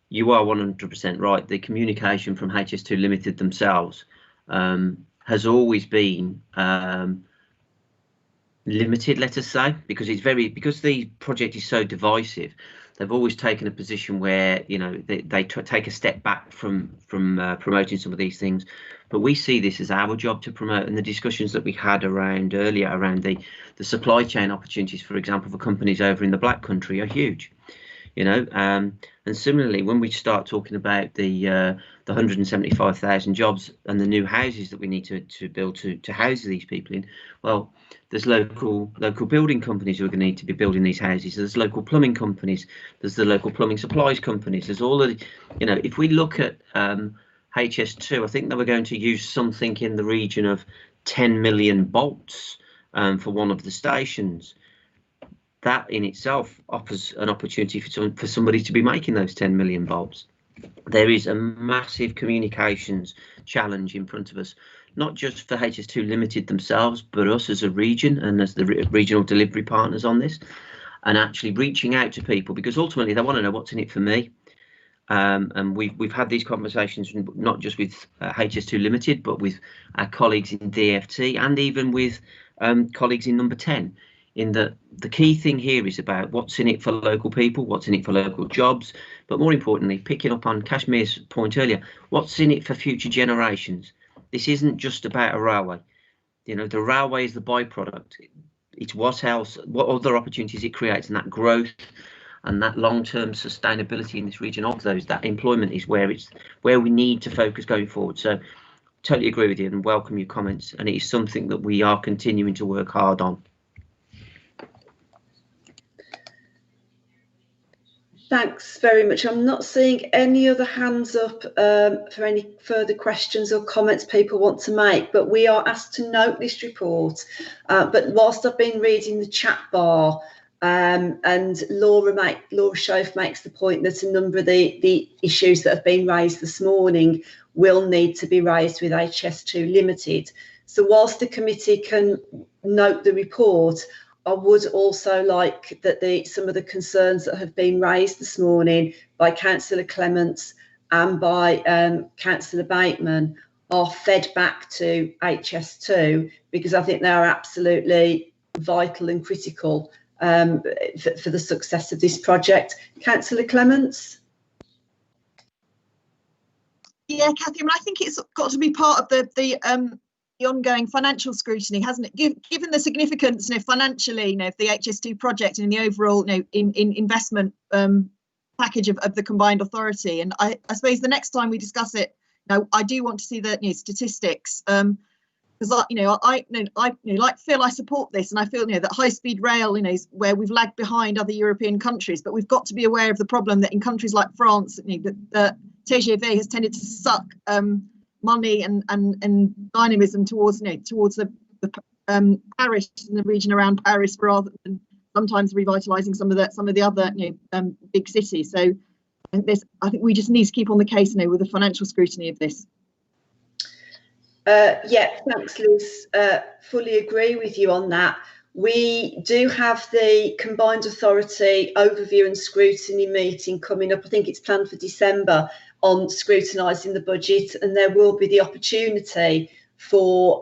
you are 100% right. The communication from HS2 Limited themselves has always been limited, let us say, because because the project is so divisive. They've always taken a position where, you know, they take a step back from promoting some of these things. But we see this as our job to promote, and the discussions that we had earlier around the supply chain opportunities, for example, for companies over in the Black Country are huge. You know, and similarly, when we start talking about the 175,000 jobs and the new houses that we need to build to house these people in, well, there's local building companies who are going to need to be building these houses. There's local plumbing companies. There's the local plumbing supplies companies. There's all of, you know, if we look at HS2, I think they were going to use something in the region of 10 million bolts for one of the stations. That in itself offers an opportunity for somebody to be making those 10 million bulbs. There is a massive communications challenge in front of us, not just for HS2 Limited themselves, but us as a region and as the regional delivery partners on this, and actually reaching out to people, because ultimately they want to know what's in it for me. And we've had these conversations not just with HS2 Limited, but with our colleagues in DFT and even with colleagues in Number 10. In that the key thing here is about what's in it for local people, what's in it for local jobs, but more importantly, picking up on Kashmir's point earlier, what's in it for future generations. This isn't just about a railway. You know, the railway is the byproduct. It's what else, what other opportunities it creates, and that growth and that long-term sustainability in this region of those, that employment is where we need to focus going forward. So totally agree with you and welcome your comments, and it is something that we are continuing to work hard on. Thanks very much. I'm not seeing any other hands up for any further questions or comments people want to make, but we are asked to note this report. But whilst I've been reading the chat bar, and Laura Schoaf makes the point that a number of the issues that have been raised this morning will need to be raised with HS2 Limited. So whilst the committee can note the report, I would also like that some of the concerns that have been raised this morning by Councillor Clements and by Councillor Bateman are fed back to HS2, because I think they are absolutely vital and critical for the success of this project. Councillor Clements? Yeah, Kathy, I mean, I think it's got to be part of the ongoing financial scrutiny, hasn't it? Given the significance, financially, of the HS2 project and the overall, in investment package of the combined authority. And I suppose the next time we discuss it, I do want to see the statistics, because like Phil, I support this, and I feel that high-speed rail, is where we've lagged behind other European countries. But we've got to be aware of the problem that in countries like France, the TGV has tended to suck money and dynamism towards the Paris and the region around Paris, rather than sometimes revitalising some of the other big cities. So I think we just need to keep on the case with the financial scrutiny of this. Yeah, thanks, Liz. Fully agree with you on that. We do have the Combined Authority Overview and Scrutiny meeting coming up. I think it's planned for December, on scrutinising the budget, and there will be the opportunity for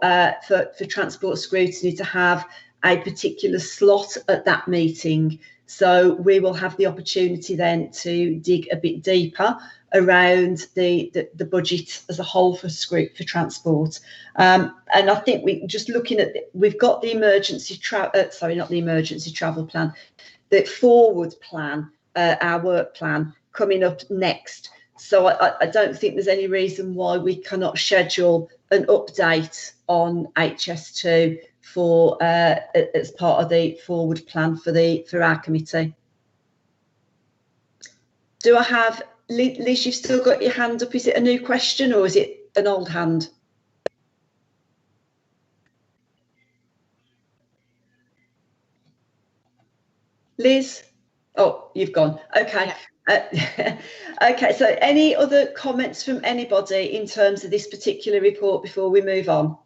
Transport Scrutiny to have a particular slot at that meeting. So we will have the opportunity then to dig a bit deeper around the budget as a whole for transport. And I think we've got the emergency travel plan, the forward plan, our work plan coming up next. So I don't think there's any reason why we cannot schedule an update on HS2 for as part of the forward plan for our committee. Do I have Liz, you've still got your hand up. Is it a new question or is it an old hand? Liz? Oh, you've gone. Okay. Okay, so any other comments from anybody in terms of this particular report before we move on?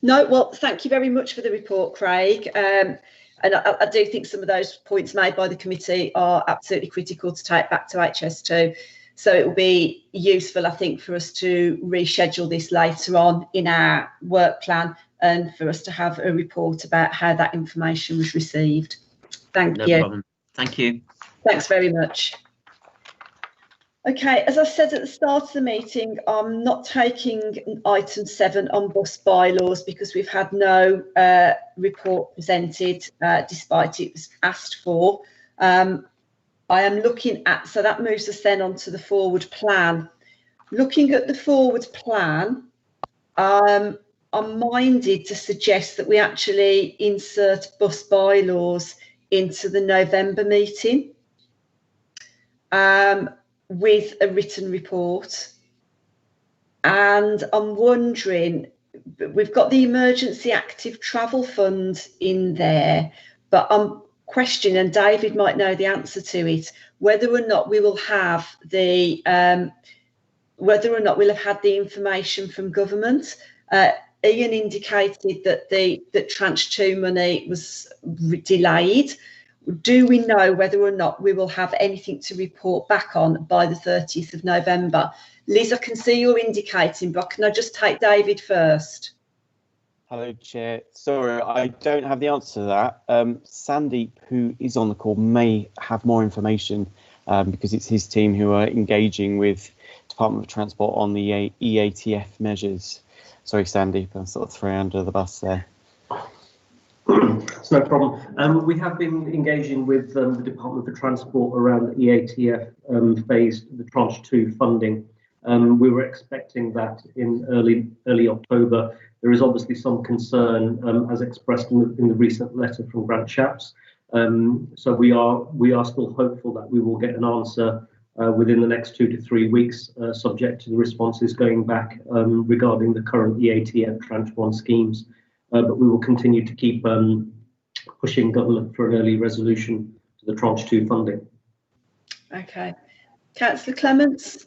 No, well, thank you very much for the report, Craig. And I do think some of those points made by the committee are absolutely critical to take back to HS2. So it will be useful, I think, for us to reschedule this later on in our work plan and for us to have a report about how that information was received. Thank you. No problem. Thank you. Thanks very much. Okay, as I said at the start of the meeting, I'm not taking item 7 on bus bylaws because we've had no report presented despite it was asked for. I am looking at, so that moves us then on to the forward plan. Looking at the forward plan, I'm minded to suggest that we actually insert bus bylaws into the November meeting with a written report. And I'm wondering, we've got the emergency active travel fund in there, but I'm questioning, and David might know the answer to it, whether or not we will have the whether or not we'll have had the information from government. Ian indicated that tranche 2 money was delayed. Do we know whether or not we will have anything to report back on by the 30th of November? Liz, I can see you're indicating, but can I just take David first? Hello, Chair. Sorry, I don't have the answer to that. Sandeep, who is on the call, may have more information because it's his team who are engaging with Department of Transport on the EATF measures. Sorry, Sandeep, I'm sort of throwing under the bus there. It's no problem. We have been engaging with the Department for Transport around the EATF phase, the tranche 2 funding. We were expecting that in early October. There is obviously some concern, as expressed in the recent letter from Grant Shapps. So we are still hopeful that we will get an answer within the next 2 to 3 weeks, subject to the responses going back regarding the current EATF tranche 1 schemes. But we will continue to keep pushing government for an early resolution to the tranche 2 funding. Okay. Councillor Clements.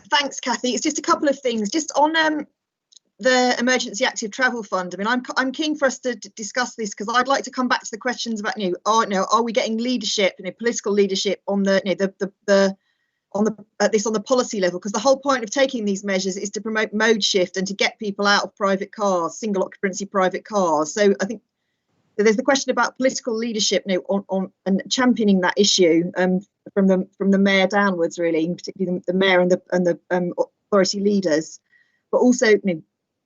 Thanks, Kathy. It's just a couple of things. Just on the Emergency Active Travel Fund. I mean, I'm keen for us to discuss this because I'd like to come back to the questions about, are we getting leadership, political leadership on the policy level? Because the whole point of taking these measures is to promote mode shift and to get people out of private cars, single occupancy private cars. So I think there's the question about political leadership, on and championing that issue from the mayor downwards, really, particularly the mayor and the authority leaders. But also,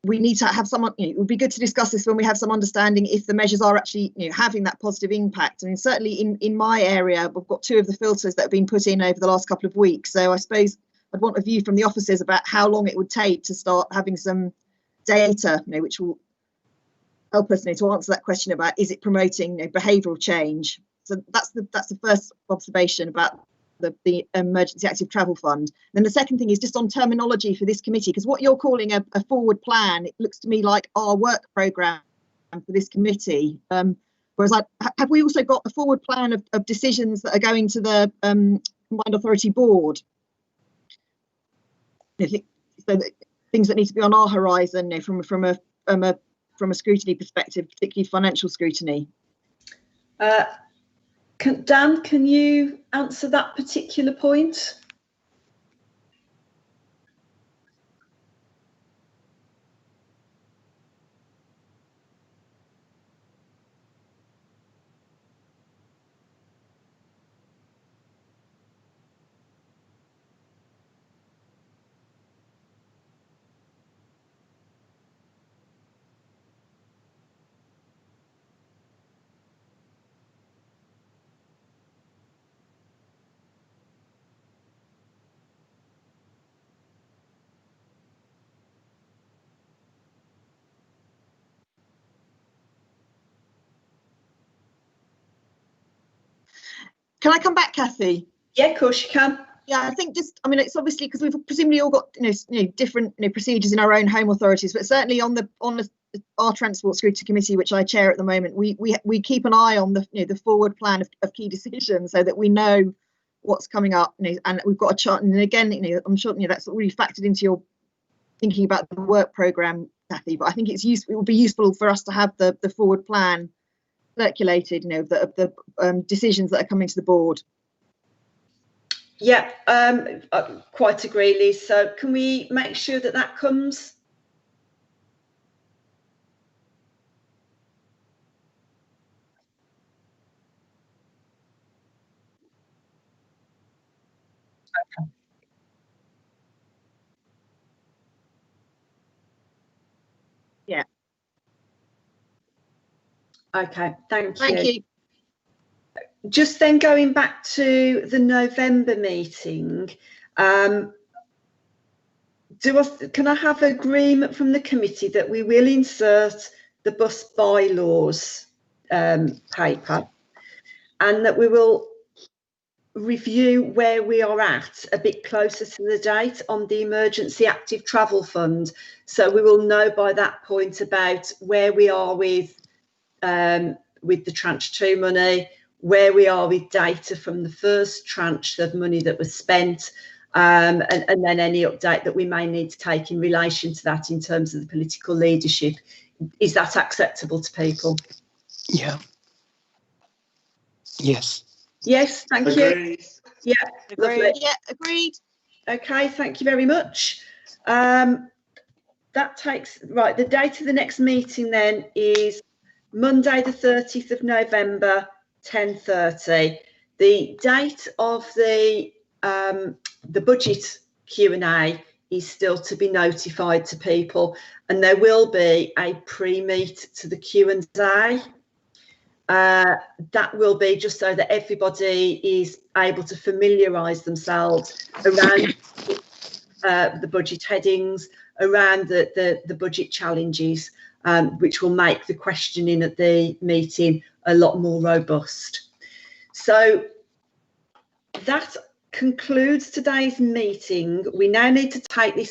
we need to have someone. It would be good to discuss this when we have some understanding if the measures are actually, having that positive impact. I mean, certainly in my area, we've got 2 of the filters that have been put in over the last couple of weeks. So I suppose I'd want a view from the officers about how long it would take to start having some data, which will help us to answer that question about, is it promoting behavioural change? So that's the first observation about the Emergency Active Travel Fund. Then the second thing is just on terminology for this committee, because what you're calling a forward plan, it looks to me like our work programme for this committee. Whereas have we also got a forward plan of decisions that are going to the Combined Authority Board? So that things that need to be on our horizon, from a scrutiny perspective, particularly financial scrutiny. Dan, can you answer that particular point? Can I come back, Kathy? Yeah, of course you can. Yeah, I think just, I mean, it's obviously because we've presumably all got different procedures in our own home authorities, but certainly on our Transport Scrutiny Committee, which I chair at the moment, we keep an eye on the forward plan of key decisions so that we know what's coming up, and we've got a chart. And again, I'm sure that's really factored into your thinking about the work programme, Kathy. But I think it's useful. It would be useful for us to have the forward plan circulated, the decisions that are coming to the board. Yeah, I quite agree, Liz. So can we make sure that comes? Okay. Yeah. Okay, thank you. Thank you. Just then going back to the November meeting, can I have agreement from the committee that we will insert the bus bylaws paper, and that we will review where we are at a bit closer to the date on the Emergency Active Travel Fund, so we will know by that point about where we are with the tranche 2 money, where we are with data from the first tranche of money that was spent, and then any update that we may need to take in relation to that in terms of the political leadership. Is that acceptable to people? Yeah. Yes. Yes, thank you. Yeah, lovely. Yeah, agreed. Okay, thank you very much. That takes, right, the date of the next meeting then is Monday the 30th of November, 10:30. The date of the budget Q&A is still to be notified to people, and there will be a pre-meet to the Q&A. That will be just so that everybody is able to familiarise themselves around the budget headings, around the budget challenges, which will make the questioning at the meeting a lot more robust. So that concludes today's meeting. We now need to take this